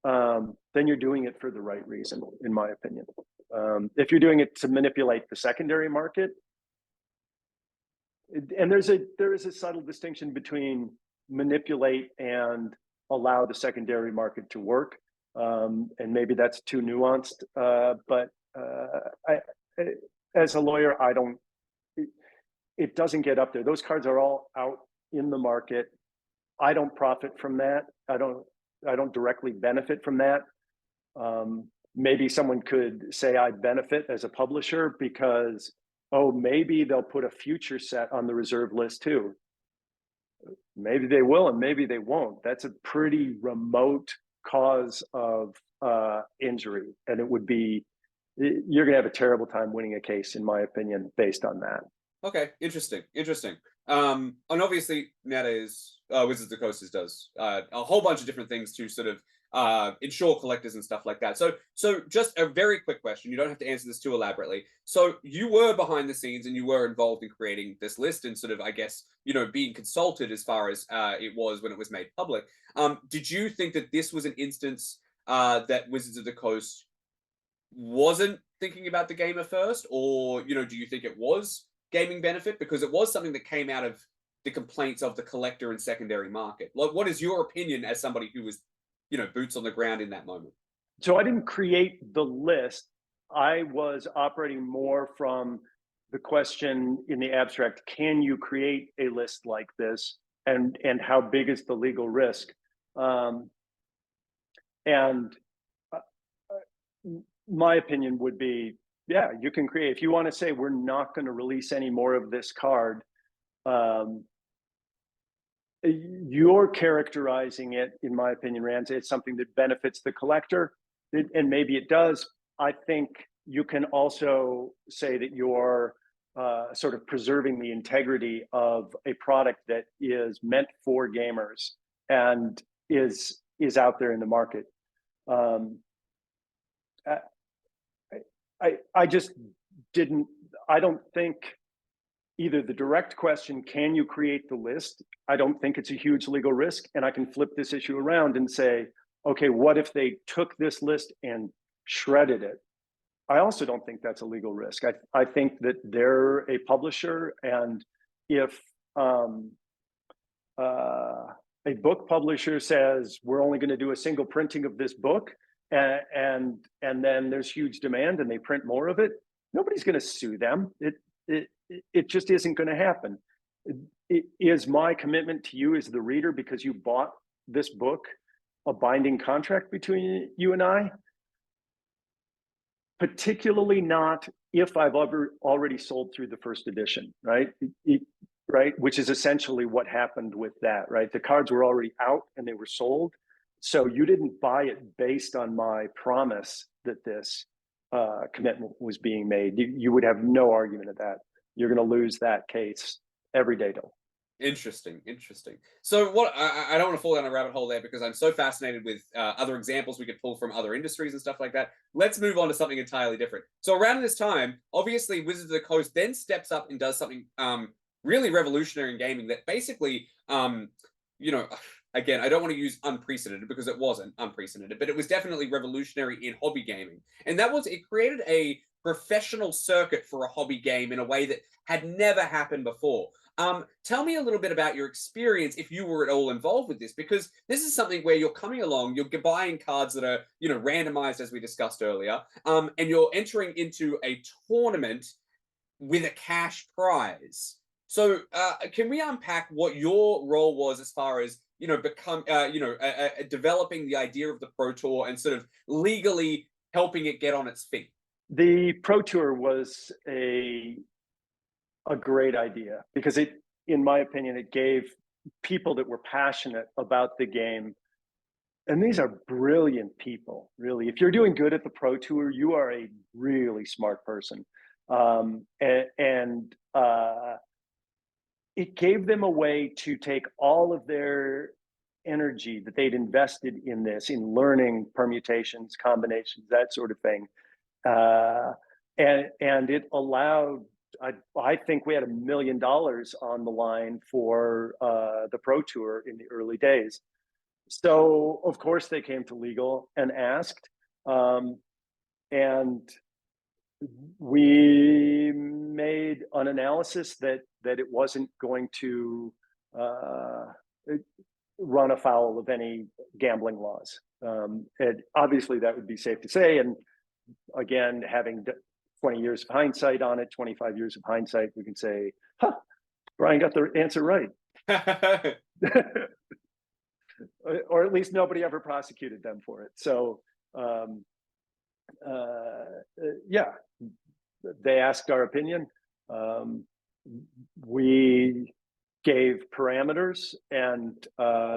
then you're doing it for the right reason, in my opinion. If you're doing it to manipulate the secondary market, and there is a subtle distinction between manipulate and allow the secondary market to work, and maybe that's too nuanced. But as a lawyer, it doesn't get up there. Those cards are all out in the market. I don't profit from that. I don't directly benefit from that. Maybe someone could say I benefit as a publisher because, oh, maybe they'll put a future set on the reserve list too. Maybe they will, and maybe they won't. That's a pretty remote cause of injury, and you're going to have a terrible time winning a case, in my opinion, based on that. Okay, interesting. And obviously nowadays, Wizards of the Coast does a whole bunch of different things to sort of insure collectors and stuff like that. So just a very quick question. You don't have to answer this too elaborately. So you were behind the scenes and you were involved in creating this list and sort of, I guess, being consulted as far as it was when it was made public. Did you think that this was an instance that Wizards of the Coast wasn't thinking about the gamer first? Or, do you think it was gaming benefit? Because it was something that came out of the complaints of the collector and secondary market. What is your opinion as somebody who was boots on the ground in that moment? So I didn't create the list. I was operating more from the question in the abstract: can you create a list like this, and how big is the legal risk? And my opinion would be, yeah, you can create. If you want to say we're not going to release any more of this card, you're characterizing it, in my opinion, Rands, it's something that benefits the collector, and maybe it does. I think you can also say that you're sort of preserving the integrity of a product that is meant for gamers and is out there in the market. I just didn't. I don't think either the direct question, can you create the list? I don't think it's a huge legal risk. And I can flip this issue around and say, okay, what if they took this list and shredded it? I also don't think that's a legal risk. I think that they're a publisher, and if a book publisher says we're only going to do a single printing of this book, and then there's huge demand and they print more of it, nobody's going to sue them. It just isn't going to happen. It is my commitment to you as the reader, because you bought this book, a binding contract between you and I. Particularly not if I've already sold through the first edition, right? Right, which is essentially what happened with that, right? The cards were already out and they were sold. So you didn't buy it based on my promise that this commitment was being made. You would have no argument of that. You're going to lose that case every day, though. Interesting. So what I don't want to fall down a rabbit hole there, because I'm so fascinated with other examples we could pull from other industries and stuff like that. Let's move on to something entirely different. So around this time, obviously Wizards of the Coast then steps up and does something really revolutionary in gaming that basically, again, I don't want to use unprecedented because it wasn't unprecedented, but it was definitely revolutionary in hobby gaming. And that was, it created a professional circuit for a hobby game in a way that had never happened before. Tell me a little bit about your experience, if you were at all involved with this, because this is something where you're coming along, you're buying cards that are, randomized as we discussed earlier, and you're entering into a tournament with a cash prize. So, can we unpack what your role was as far as developing the idea of the Pro Tour and sort of legally helping it get on its feet? The Pro Tour was a great idea because in my opinion, it gave people that were passionate about the game, and these are brilliant people, really. If you're doing good at the Pro Tour, you are a really smart person. It gave them a way to take all of their energy that they'd invested in this, in learning permutations, combinations, that sort of thing. And it allowed, I think we had $1 million on the line for the Pro Tour in the early days. So of course they came to legal and asked, and we made an analysis that it wasn't going to run afoul of any gambling laws. And obviously that would be safe to say. And again, having 20 years of hindsight on it, 25 years of hindsight, we can say, Brian got the answer right. Or at least nobody ever prosecuted them for it. So, yeah, they asked our opinion. We gave parameters, and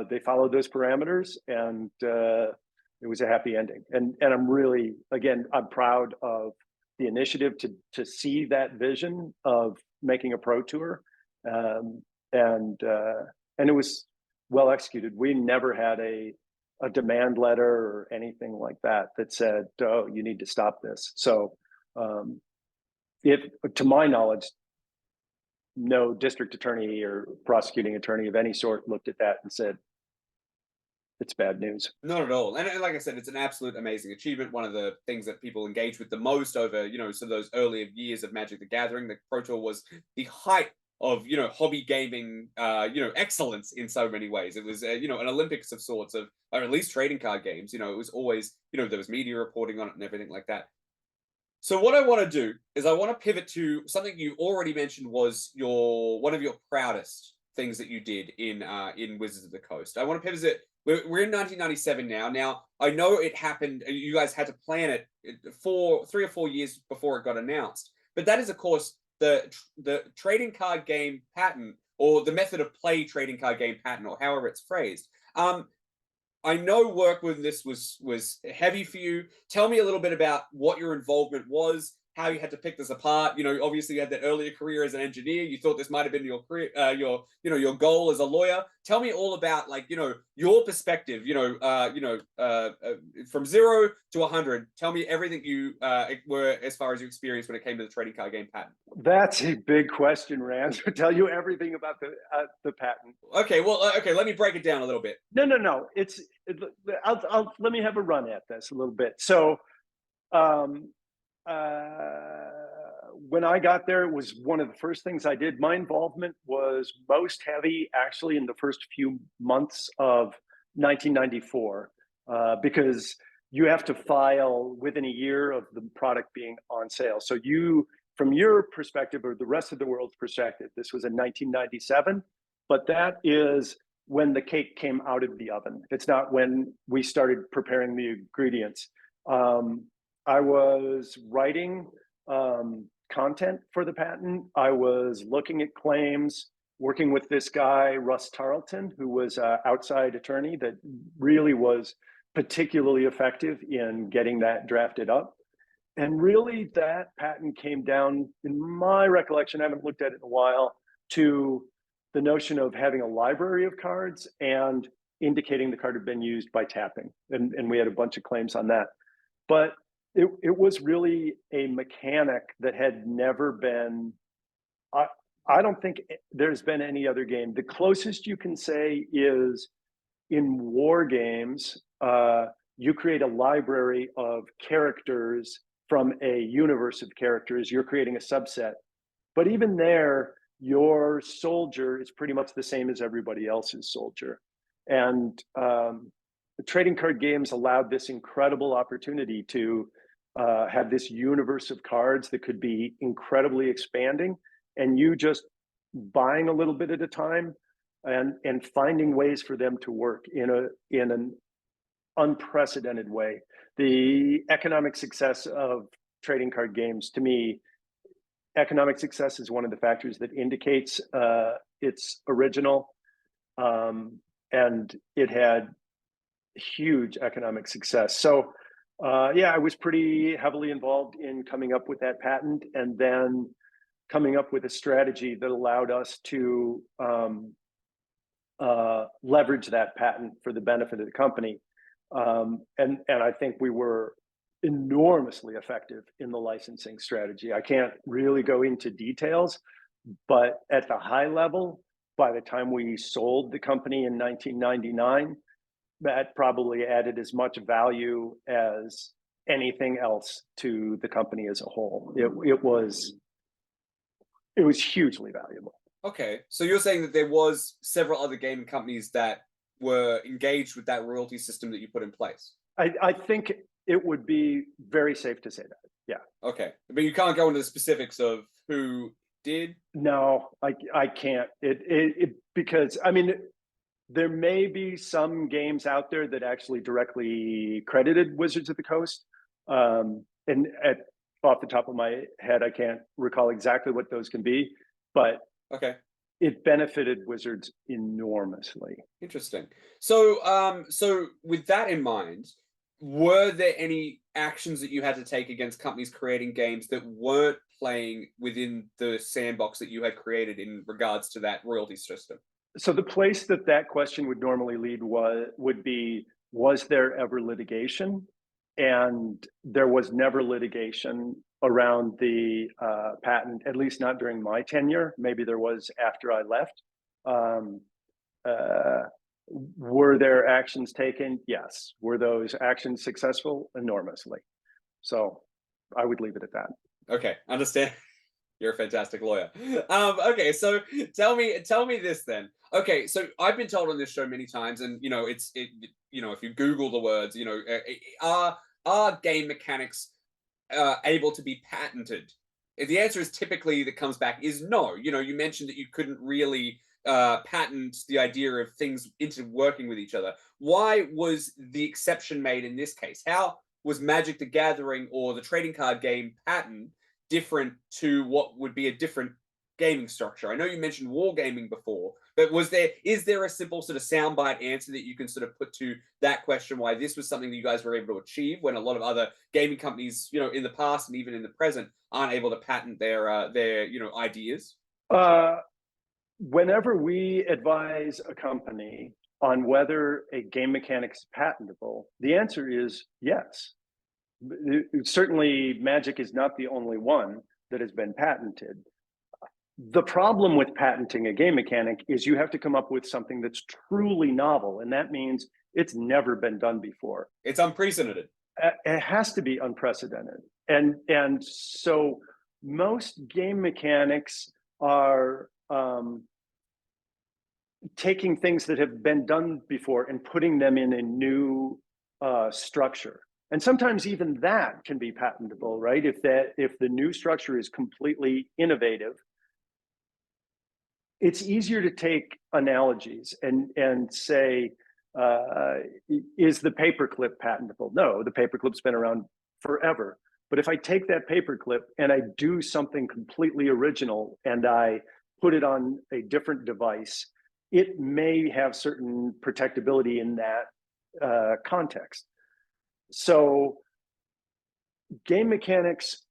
they followed those parameters, and it was a happy ending. And I'm really, again, I'm proud of the initiative to see that vision of making a Pro Tour, and it was well executed. We never had a demand letter or anything like that said, "Oh, you need to stop this." So, to my knowledge, no district attorney or prosecuting attorney of any sort looked at that and said, it's bad news. Not at all. And like I said, it's an absolute amazing achievement. One of the things that people engage with the most over, so those earlier years of Magic the Gathering, the Pro Tour was the height of, hobby gaming, excellence in so many ways. It was, an Olympics of sorts of, or at least trading card games. It was always, there was media reporting on it and everything like that. So what I want to do is I want to pivot to something you already mentioned was one of your proudest things that you did in Wizards of the Coast. I want to pivot it. We're in 1997 now. Now, I know it happened. You guys had to plan it 3 or 4 years before it got announced. But that is, of course, the trading card game patent, or the method of play trading card game patent, or however it's phrased. I know work with this was heavy for you. Tell me a little bit about what your involvement was, how you had to pick this apart. Obviously you had that earlier career as an engineer. You thought this might have been your career, your goal as a lawyer. Tell me all about, your perspective. From 0 to 100. Tell me everything you were as far as your experience when it came to the trading card game patent. That's a big question, Rands. To tell you everything about the patent. Okay, well, let me break it down a little bit. No. Let me have a run at this a little bit. So, when I got there, it was one of the first things I did. My involvement was most heavy actually in the first few months of 1994, because you have to file within a year of the product being on sale. So from your perspective, or the rest of the world's perspective, this was in 1997, but that is when the cake came out of the oven. It's not when we started preparing the ingredients. I was writing content for the patent. I was looking at claims, working with this guy, Russ Tarleton, who was an outside attorney that really was particularly effective in getting that drafted up. And really that patent came down, in my recollection, I haven't looked at it in a while, to the notion of having a library of cards and indicating the card had been used by tapping. And we had a bunch of claims on that. But it was really a mechanic that had never been, I don't think there's been any other game. The closest you can say is in war games, you create a library of characters from a universe of characters. You're creating a subset. But even there, your soldier is pretty much the same as everybody else's soldier. And the trading card games allowed this incredible opportunity to have this universe of cards that could be incredibly expanding, and you just buying a little bit at a time and finding ways for them to work in an unprecedented way. The economic success of trading card games, to me, economic success is one of the factors that indicates it's original, and it had huge economic success. So yeah, I was pretty heavily involved in coming up with that patent, and then coming up with a strategy that allowed us to leverage that patent for the benefit of the company. And I think we were enormously effective in the licensing strategy. I can't really go into details, but at the high level, by the time we sold the company in 1999, that probably added as much value as anything else to the company as a whole. It was hugely valuable. Okay, so you're saying that there was several other gaming companies that were engaged with that royalty system that you put in place? I think it would be very safe to say that, yeah. Okay, but you can't go into the specifics of who did? No, I can't. Because, I mean, there may be some games out there that actually directly credited Wizards of the Coast. And off the top of my head, I can't recall exactly what those can be, but okay, it benefited Wizards enormously. Interesting. So, so with that in mind, were there any actions that you had to take against companies creating games that weren't playing within the sandbox that you had created in regards to that royalty system? So the place that question would normally lead would be, was there ever litigation? And there was never litigation around the patent, at least not during my tenure. Maybe there was after I left. Were there actions taken? Yes. Were those actions successful? Enormously. So I would leave it at that. Okay, understand. You're a fantastic lawyer. Okay, so tell me this then. Okay, so I've been told on this show many times, and you know, if you Google the words, you know, are game mechanics able to be patented? If the answer is typically that comes back is no. You know, you mentioned that you couldn't really patent the idea of things interworking with each other. Why was the exception made in this case? How was Magic the Gathering or the trading card game Patent different to what would be a different gaming structure? I know you mentioned wargaming before, but is there a simple sort of soundbite answer that you can sort of put to that question, why this was something that you guys were able to achieve when a lot of other gaming companies, you know, in the past and even in the present, aren't able to patent their ideas? Whenever we advise a company on whether a game mechanic is patentable, the answer is yes. Certainly, Magic is not the only one that has been patented. The problem with patenting a game mechanic is you have to come up with something that's truly novel, and that means it's never been done before. It's unprecedented. It has to be unprecedented. And so most game mechanics are taking things that have been done before and putting them in a new structure. And sometimes even that can be patentable, right? If the new structure is completely innovative, it's easier to take analogies and say, is the paperclip patentable? No, the paperclip's been around forever. But if I take that paperclip and I do something completely original and I put it on a different device, it may have certain protectability in that context. So game mechanics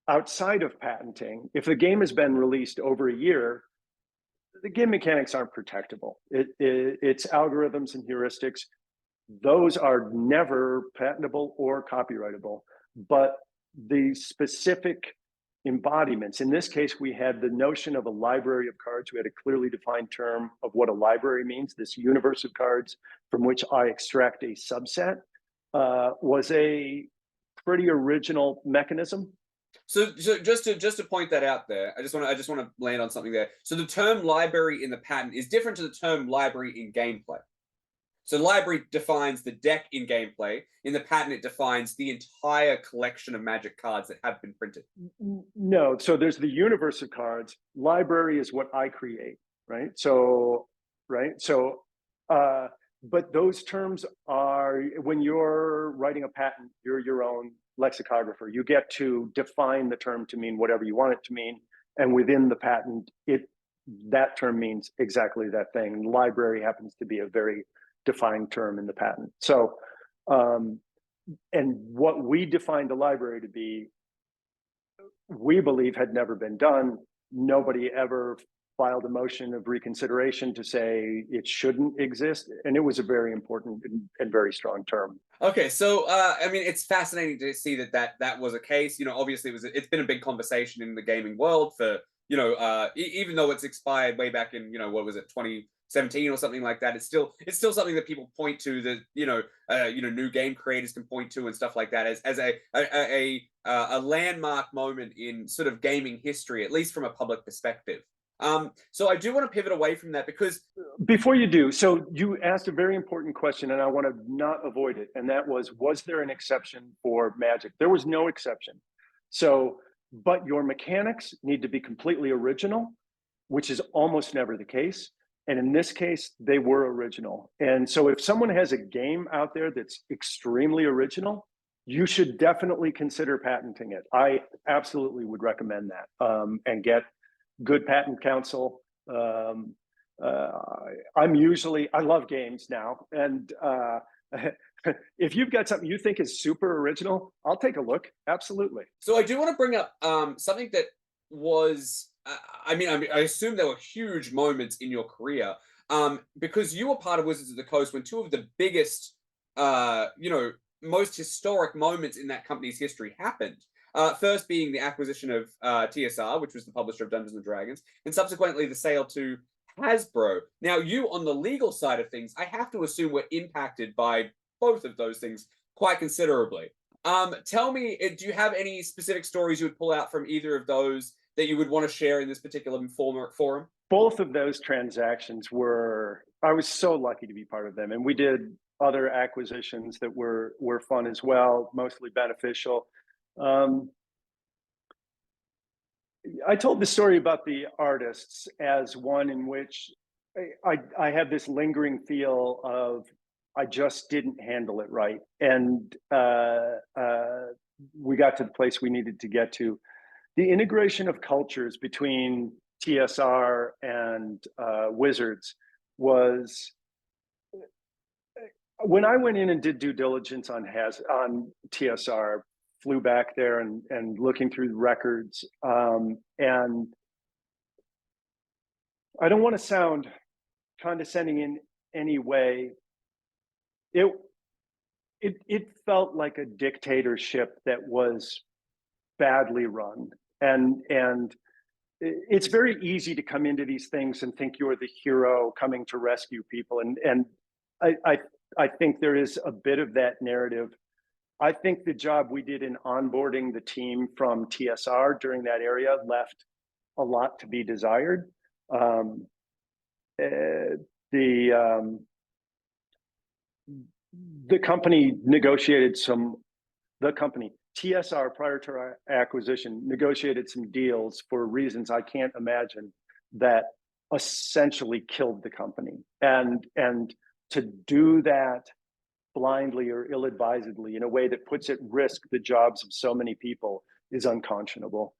outside of patenting, if the game has been released over a year, the game mechanics aren't protectable. It's algorithms and heuristics. Those are never patentable or copyrightable, but the specific embodiments, in this case, we had the notion of a library of cards. We had a clearly defined term of what a library means, this universe of cards from which I extract a subset, was a pretty original mechanism. So just to point that out there, I just want to land on something there. So the term library in the patent is different to the term library in gameplay. So library defines the deck in gameplay. In the patent, it defines the entire collection of Magic cards that have been printed. No, so there's the universe of cards. Library is what I create, right? So, but those terms are, when you're writing a patent, you're your own lexicographer. You get to define the term to mean whatever you want it to mean, and within the patent, that term means exactly that thing. Library happens to be a very defined term in the patent. So, and what we defined the library to be, we believe had never been done. Nobody ever filed a motion of reconsideration to say it shouldn't exist, and it was a very important and very strong term. Okay, so I mean, it's fascinating to see that was a case. You know, obviously it's been a big conversation in the gaming world for, you know, even though it's expired way back in, you know, what was it, 2017 or something like that. It's still something that people point to, that new game creators can point to and stuff like that as a landmark moment in sort of gaming history, at least from a public perspective. So I do want to pivot away from that, because before you do, so you asked a very important question, and I want to not avoid it, and that was there an exception for Magic? There was no exception. So, but your mechanics need to be completely original, which is almost never the case. And in this case, they were original. And so if someone has a game out there that's extremely original, you should definitely consider patenting it. I absolutely would recommend that, and get good patent counsel. I love games now. And if you've got something you think is super original, I'll take a look. Absolutely. So I do want to bring up something that was, I assume there were huge moments in your career, because you were part of Wizards of the Coast when two of the biggest, most historic moments in that company's history happened. First being the acquisition of TSR, which was the publisher of Dungeons and Dragons, and subsequently the sale to Hasbro. Now, you on the legal side of things, I have to assume, were impacted by both of those things quite considerably. Tell me, do you have any specific stories you would pull out from either of those that you would want to share in this particular forum? Both of those transactions I was so lucky to be part of them. And we did other acquisitions that were fun as well, mostly beneficial. I told the story about the artists as one in which I have this lingering feel of I just didn't handle it right. And we got to the place we needed to get to. The integration of cultures between TSR and Wizards was, when I went in and did due diligence on TSR, flew back there and looking through the records, and I don't want to sound condescending in any way. It felt like a dictatorship that was badly run, and it's very easy to come into these things and think you're the hero coming to rescue people, and I think there is a bit of that narrative. I think the job we did in onboarding the team from TSR during that area left a lot to be desired. The company negotiated TSR, prior to our acquisition, negotiated some deals for reasons I can't imagine, that essentially killed the company. And to do that blindly or ill-advisedly in a way that puts at risk the jobs of so many people is unconscionable.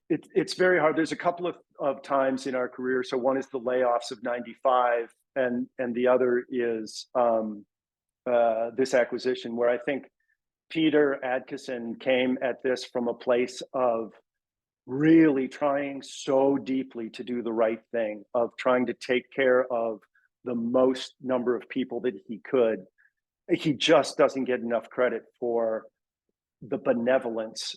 It's very hard. There's a couple of times in our career. So one is the layoffs of '95, and the other is this acquisition, where I think Peter Adkison came at this from a place of really trying so deeply to do the right thing, of trying to take care of the most number of people that he could. He just doesn't get enough credit for the benevolence.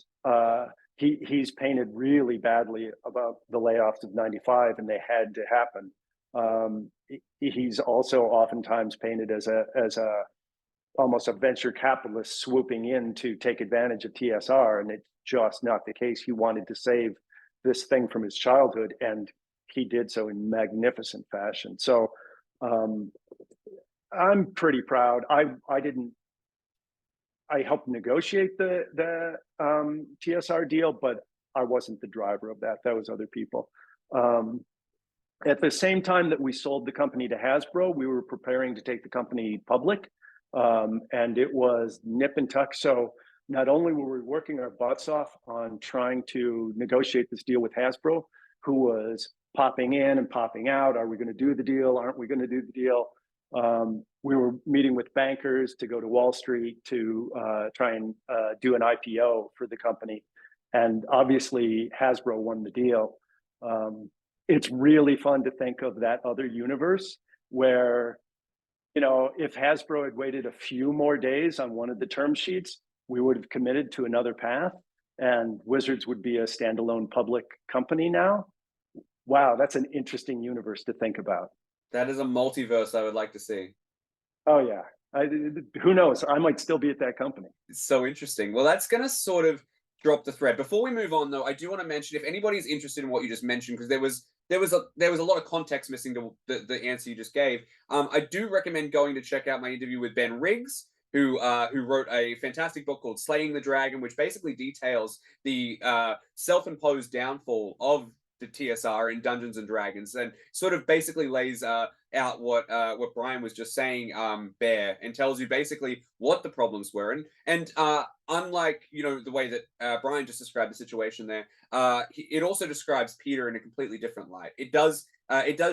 He's painted really badly about the layoffs of '95, and they had to happen. He's also oftentimes painted as a almost a venture capitalist swooping in to take advantage of TSR, and it's just not the case. He wanted to save this thing from his childhood, and he did so in magnificent fashion. So I'm pretty proud. I helped negotiate the TSR deal, but I wasn't the driver of that. That was other people. At the same time that we sold the company to Hasbro, we were preparing to take the company public, and it was nip and tuck. So not only were we working our butts off on trying to negotiate this deal with Hasbro, who was popping in and popping out. Are we going to do the deal? Aren't we going to do the deal? We were meeting with bankers to go to Wall Street to try and do an IPO for the company. And obviously Hasbro won the deal. It's really fun to think of that other universe where, you know, if Hasbro had waited a few more days on one of the term sheets, we would have committed to another path, and Wizards would be a standalone public company now. Wow, that's an interesting universe to think about. That is a multiverse I would like to see. Oh yeah, who knows? I might still be at that company. It's so interesting. Well, that's going to sort of drop the thread. Before we move on, though, I do want to mention, if anybody's interested in what you just mentioned, because there was a lot of context missing to the answer you just gave. I do recommend going to check out my interview with Ben Riggs, who wrote a fantastic book called Slaying the Dragon, which basically details the self-imposed downfall of the TSR in Dungeons and Dragons, and sort of basically lays out what Brian was just saying, Bear, and tells you basically what the problems were. And unlike, you know, the way that Brian just described the situation there, it also describes Peter in a completely different light. It does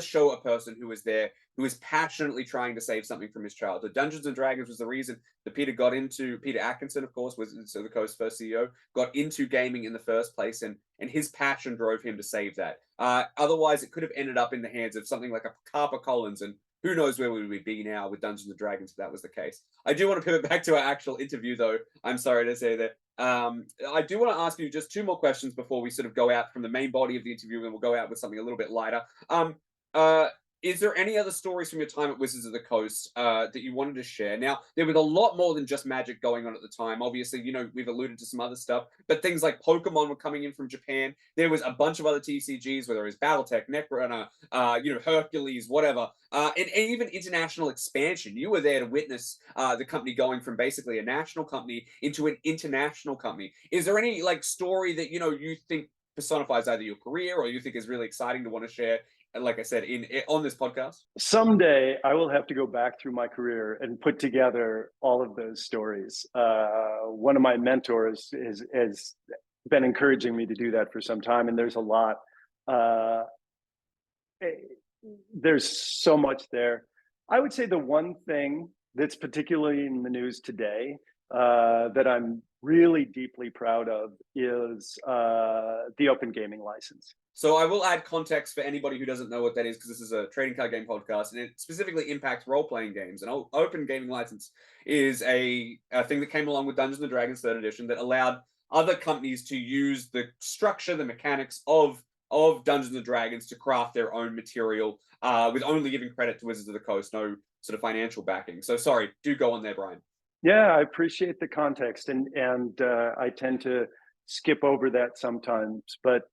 show a person who is there, who is passionately trying to save something from his childhood. Dungeons and Dragons was the reason that Peter Adkison, of course, was the Coast's first CEO, got into gaming in the first place, and his passion drove him to save that. Otherwise, it could have ended up in the hands of something like a Harper Collins, and who knows where we would be now with Dungeons and Dragons if that was the case. I do want to pivot back to our actual interview, though. I'm sorry to say that. I do want to ask you just two more questions before we sort of go out from the main body of the interview, and we'll go out with something a little bit lighter. Is there any other stories from your time at Wizards of the Coast that you wanted to share? Now, there was a lot more than just Magic going on at the time. Obviously, you know, we've alluded to some other stuff, but things like Pokemon were coming in from Japan. There was a bunch of other TCGs, whether it was Battletech, Necrunner, you know, Hercules, whatever, and even international expansion. You were there to witness the company going from basically a national company into an international company. Is there any like story that, you know, you think personifies either your career or you think is really exciting to want to share, like I said, on this podcast? Someday I will have to go back through my career and put together all of those stories. One of my mentors has been encouraging me to do that for some time, and there's a lot. There's so much there. I would say the one thing that's particularly in the news today that I'm really deeply proud of is the open gaming license. So I will add context for anybody who doesn't know what that is, because this is a trading card game podcast, and it specifically impacts role-playing games. An open gaming license is a thing that came along with Dungeons & Dragons 3rd edition that allowed other companies to use the structure, the mechanics of Dungeons & Dragons to craft their own material, with only giving credit to Wizards of the Coast, no sort of financial backing. So sorry, do go on there, Brian. Yeah, I appreciate the context, and I tend to skip over that sometimes, but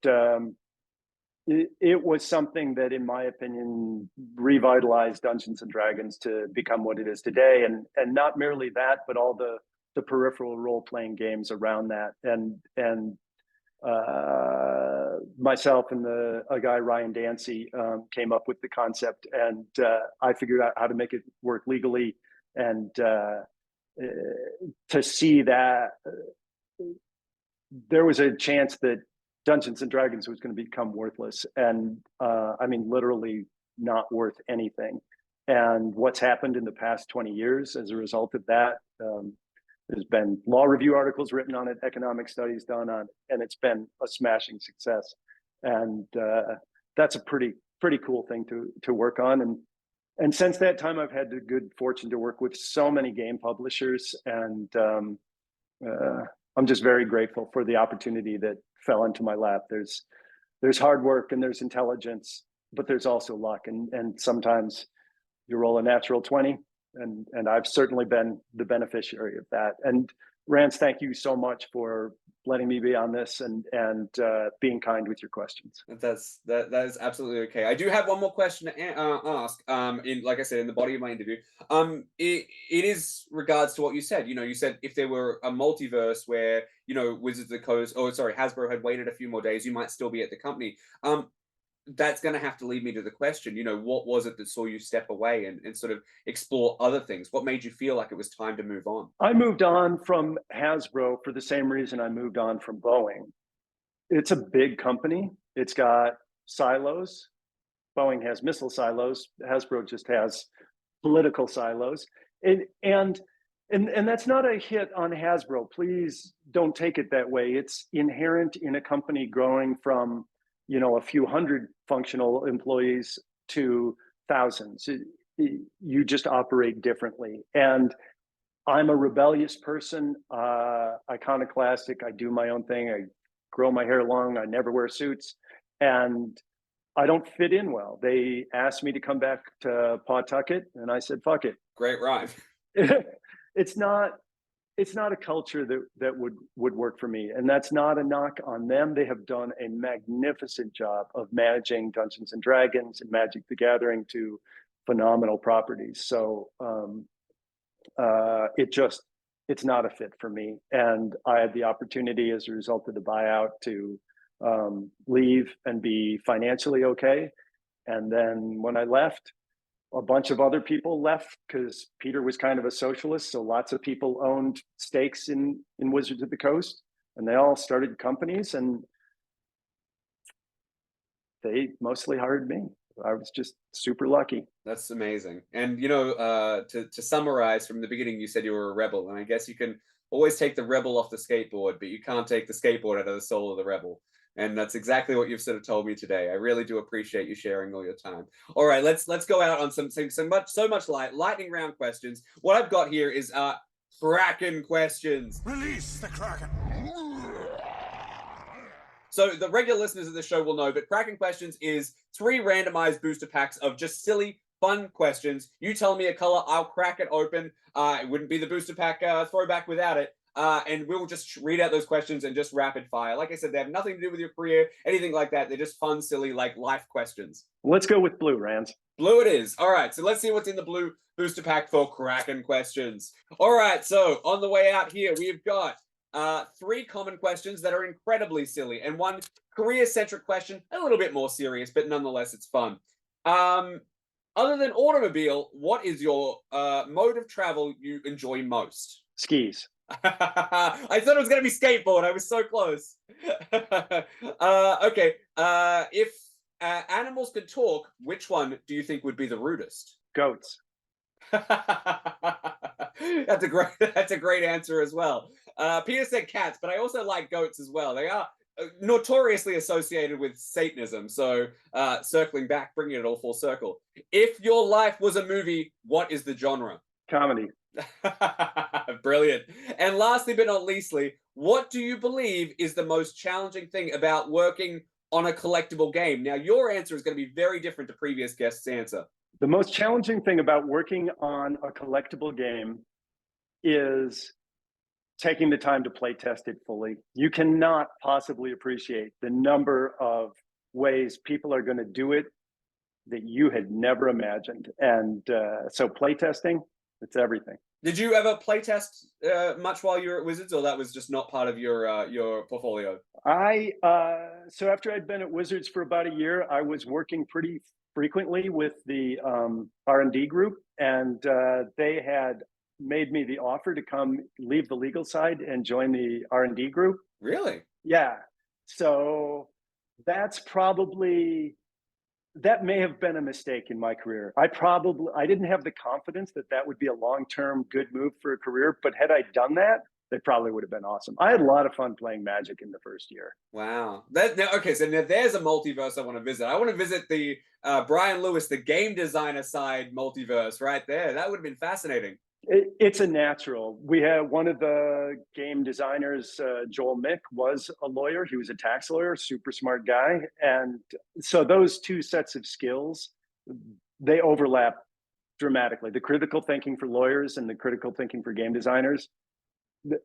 it was something that, in my opinion, revitalized Dungeons and Dragons to become what it is today, and not merely that, but all the peripheral role-playing games around that, and myself and a guy, Ryan Dancy, came up with the concept, and I figured out how to make it work legally, and to see that there was a chance that Dungeons and Dragons was going to become worthless, and I mean literally not worth anything. And what's happened in the past 20 years as a result of that, there's been law review articles written on it, economic studies done on it, and it's been a smashing success. And that's a pretty cool thing to work on. And since that time, I've had the good fortune to work with so many game publishers, and I'm just very grateful for the opportunity that fell into my lap. There's hard work and there's intelligence, but there's also luck, and sometimes you roll a natural 20 and I've certainly been the beneficiary of that. And Rands, thank you so much for letting me be on this and being kind with your questions. That is absolutely okay. I do have one more question to ask. In, like I said, in the body of my interview, it is regards to what you said. You said if there were a multiverse where Wizards of the Coast, Hasbro had waited a few more days, you might still be at the company. That's going to have to lead me to the question, what was it that saw you step away and sort of explore other things? What made you feel like it was time to move on? I moved on from Hasbro for the same reason I moved on from Boeing. It's a big company. It's got silos. Boeing has missile silos. Hasbro just has political silos. And that's not a hit on Hasbro. Please don't take it that way. It's inherent in a company growing from a few hundred functional employees to thousands. You just operate differently. And I'm a rebellious person, iconoclastic. I do my own thing. I grow my hair long. I never wear suits. And I don't fit in well. They asked me to come back to Pawtucket, and I said, fuck it. Great rhyme. It's not a culture that would work for me. And that's not a knock on them. They have done a magnificent job of managing Dungeons and Dragons and Magic the Gathering to phenomenal properties. So it's not a fit for me. And I had the opportunity as a result of the buyout to leave and be financially okay. And then when I left, a bunch of other people left because Peter was kind of a socialist. So lots of people owned stakes in Wizards of the Coast, and they all started companies, and they mostly hired me. I was just super lucky. That's amazing. And, to summarize from the beginning, you said you were a rebel, and I guess you can always take the rebel off the skateboard, but you can't take the skateboard out of the soul of the rebel. And that's exactly what you've sort of told me today. I really do appreciate you sharing all your time. All right, let's go out on so much lightning round questions. What I've got here is Kraken questions. Release the Kraken. So the regular listeners of the show will know, but Kraken questions is 3 randomized booster packs of just silly, fun questions. You tell me a color, I'll crack it open. It wouldn't be the booster pack throwback without it. And we'll just read out those questions and just rapid fire. Like I said, they have nothing to do with your career, anything like that. They're just fun, silly, like life questions. Let's go with blue, Rands. Blue it is. All right, so let's see what's in the blue booster pack for Kraken questions. All right, so on the way out here, we've got 3 common questions that are incredibly silly, and 1 career-centric question, a little bit more serious, but nonetheless, it's fun. Other than automobile, what is your mode of travel you enjoy most? Skis. I thought it was going to be skateboard. I was so close. Okay. If animals could talk, which one do you think would be the rudest? Goats. That's a great answer as well. Peter said cats, but I also like goats as well. They are notoriously associated with Satanism. So circling back, bringing it all full circle. If your life was a movie, what is the genre? Comedy. Brilliant. And lastly but not leastly, what do you believe is the most challenging thing about working on a collectible game? Now, your answer is going to be very different to previous guests' answer. The most challenging thing about working on a collectible game is taking the time to play test it fully. You cannot possibly appreciate the number of ways people are going to do it that you had never imagined. And so play testing, it's everything. Did you ever play test much while you were at Wizards, or that was just not part of your portfolio? So after I'd been at Wizards for about a year, I was working pretty frequently with the R&D group, and they had made me the offer to come leave the legal side and join the R&D group. Really? Yeah. So that may have been a mistake in my career. I didn't have the confidence that would be a long-term good move for a career, but had I done that, it probably would have been awesome. I had a lot of fun playing Magic in the first year. Wow. Okay, so now there's a multiverse I want to visit. I want to visit the Brian Lewis, the game designer side multiverse right there. That would have been fascinating. It's a natural. We had one of the game designers, Joel Mick, was a lawyer. He was a tax lawyer, super smart guy. And so those 2 sets of skills, they overlap dramatically. The critical thinking for lawyers and the critical thinking for game designers,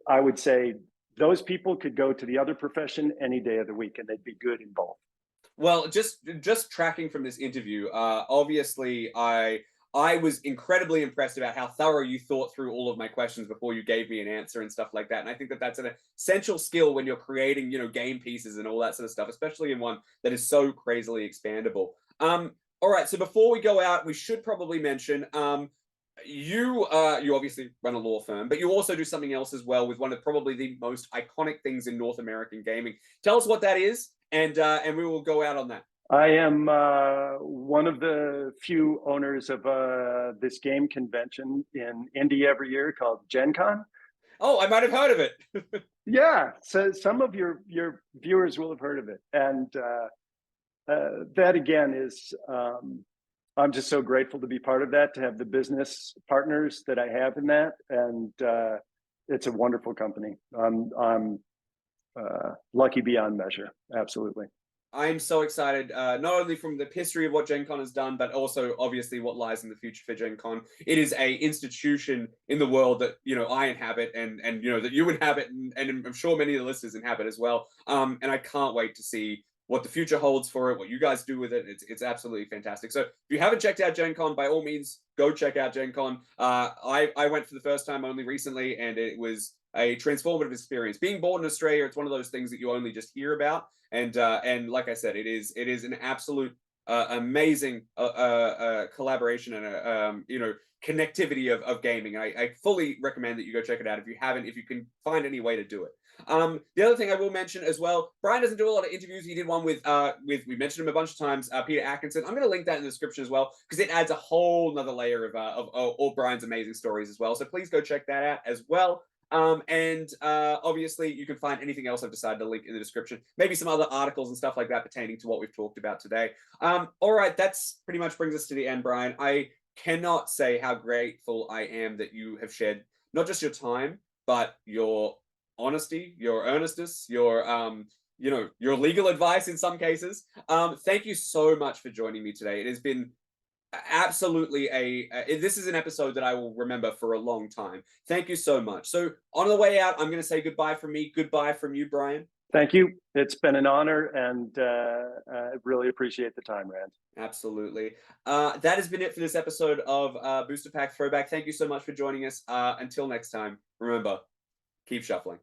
I would say those people could go to the other profession any day of the week and they'd be good in both. Well, just tracking from this interview, obviously I was incredibly impressed about how thorough you thought through all of my questions before you gave me an answer and stuff like that. And I think that that's an essential skill when you're creating, game pieces and all that sort of stuff, especially in one that is so crazily expandable. All right, so before we go out, we should probably mention you obviously run a law firm, but you also do something else as well with one of probably the most iconic things in North American gaming. Tell us what that is, and we will go out on that. I am one of the few owners of this game convention in Indy every year called Gen Con. Oh, I might have heard of it. Yeah, so some of your viewers will have heard of it. And that again is, I'm just so grateful to be part of that, to have the business partners that I have in that. And it's a wonderful company. I'm lucky beyond measure. Absolutely. I'm so excited, not only from the history of what Gen Con has done, but also obviously what lies in the future for Gen Con. It is a institution in the world that, I inhabit and that you inhabit, and I'm sure many of the listeners inhabit as well. And I can't wait to see what the future holds for it, what you guys do with it. It's absolutely fantastic. So if you haven't checked out Gen Con, by all means, go check out Gen Con. I went for the first time only recently, and it was a transformative experience. Being born in Australia, it's one of those things that you only just hear about. And like I said, it is an absolute amazing collaboration and connectivity of gaming. I fully recommend that you go check it out if you haven't, if you can find any way to do it. The other thing I will mention as well, Brian doesn't do a lot of interviews. He did one with we mentioned him a bunch of times, Peter Adkison. I'm going to link that in the description as well, because it adds a whole nother layer of all Brian's amazing stories as well. So please go check that out as well. Obviously you can find anything else I've decided to link in the description, maybe some other articles and stuff like that pertaining to what we've talked about today. All right, that's pretty much brings us to the end, Brian. I cannot say how grateful I am that you have shared not just your time, but your honesty, your earnestness, your your legal advice in some cases. Thank you so much for joining me today. It has been absolutely this is an episode that I will remember for a long time. Thank you so much. So on the way out, I'm going to say goodbye from me. Goodbye from you, Brian. Thank you. It's been an honor, and I really appreciate the time, Rand. Absolutely. That has been it for this episode of Booster Pack Throwback. Thank you so much for joining us. Until next time, remember, keep shuffling.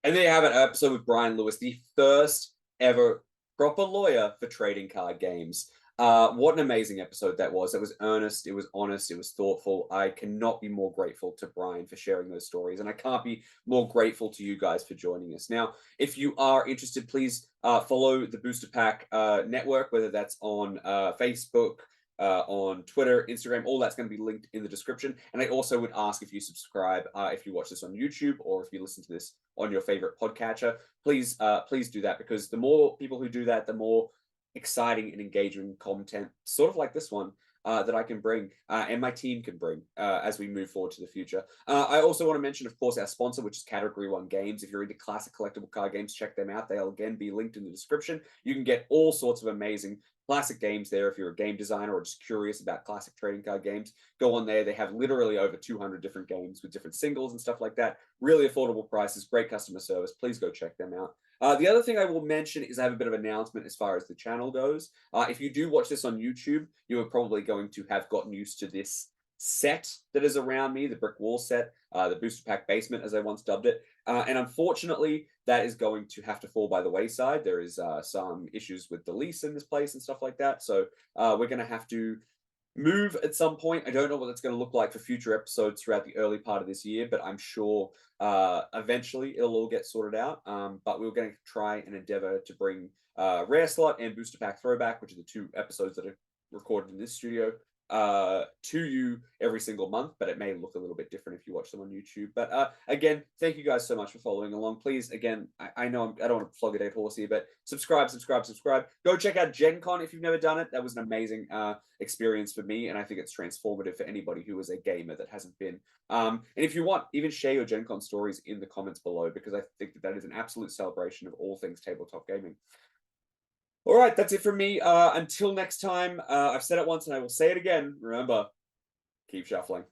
And there you have it, an episode with Brian Lewis, the first ever proper lawyer for trading card games. What an amazing episode that was. It was earnest, it was honest, it was thoughtful. I cannot be more grateful to Brian for sharing those stories, and I can't be more grateful to you guys for joining us. Now, if you are interested, please follow the Booster Pack network, whether that's on Facebook, on Twitter, Instagram, all that's going to be linked in the description. And I also would ask if you subscribe, if you watch this on YouTube, or if you listen to this on your favorite podcatcher, please do that, because the more people who do that, the more exciting and engaging content, sort of like this one, that I can bring and my team can bring as we move forward to the future. I also want to mention, of course, our sponsor, which is Category 1 Games. If you're into classic collectible card games, check them out. They'll again be linked in the description. You can get all sorts of amazing classic games there. If you're a game designer or just curious about classic trading card games, go on there. They have literally over 200 different games with different singles and stuff like that. Really affordable prices, great customer service. Please go check them out. The other thing I will mention is I have a bit of an announcement as far as the channel goes. If you do watch this on YouTube, you are probably going to have gotten used to this set that is around me, the brick wall set, the Booster Pack basement, as I once dubbed it. And unfortunately, that is going to have to fall by the wayside. There is some issues with the lease in this place and stuff like that. So we're going to have to move at some point. I don't know what that's going to look like for future episodes throughout the early part of this year, but I'm sure eventually it'll all get sorted out. But we're going to try and endeavor to bring Rare Slot and Booster Pack Throwback, which are the two episodes that are recorded in this studio, to you every single month, but it may look a little bit different if you watch them on YouTube. But again, thank you guys so much for following along. Please, again, I know I don't want to flog a dead horse here, but subscribe. Go check out Gen Con if you've never done it. That was an amazing experience for me, and I think it's transformative for anybody who is a gamer that hasn't been. And if you want, even share your Gen Con stories in the comments below, because I think that is an absolute celebration of all things tabletop gaming. All right, that's it from me. Until next time, I've said it once and I will say it again. Remember, keep shuffling.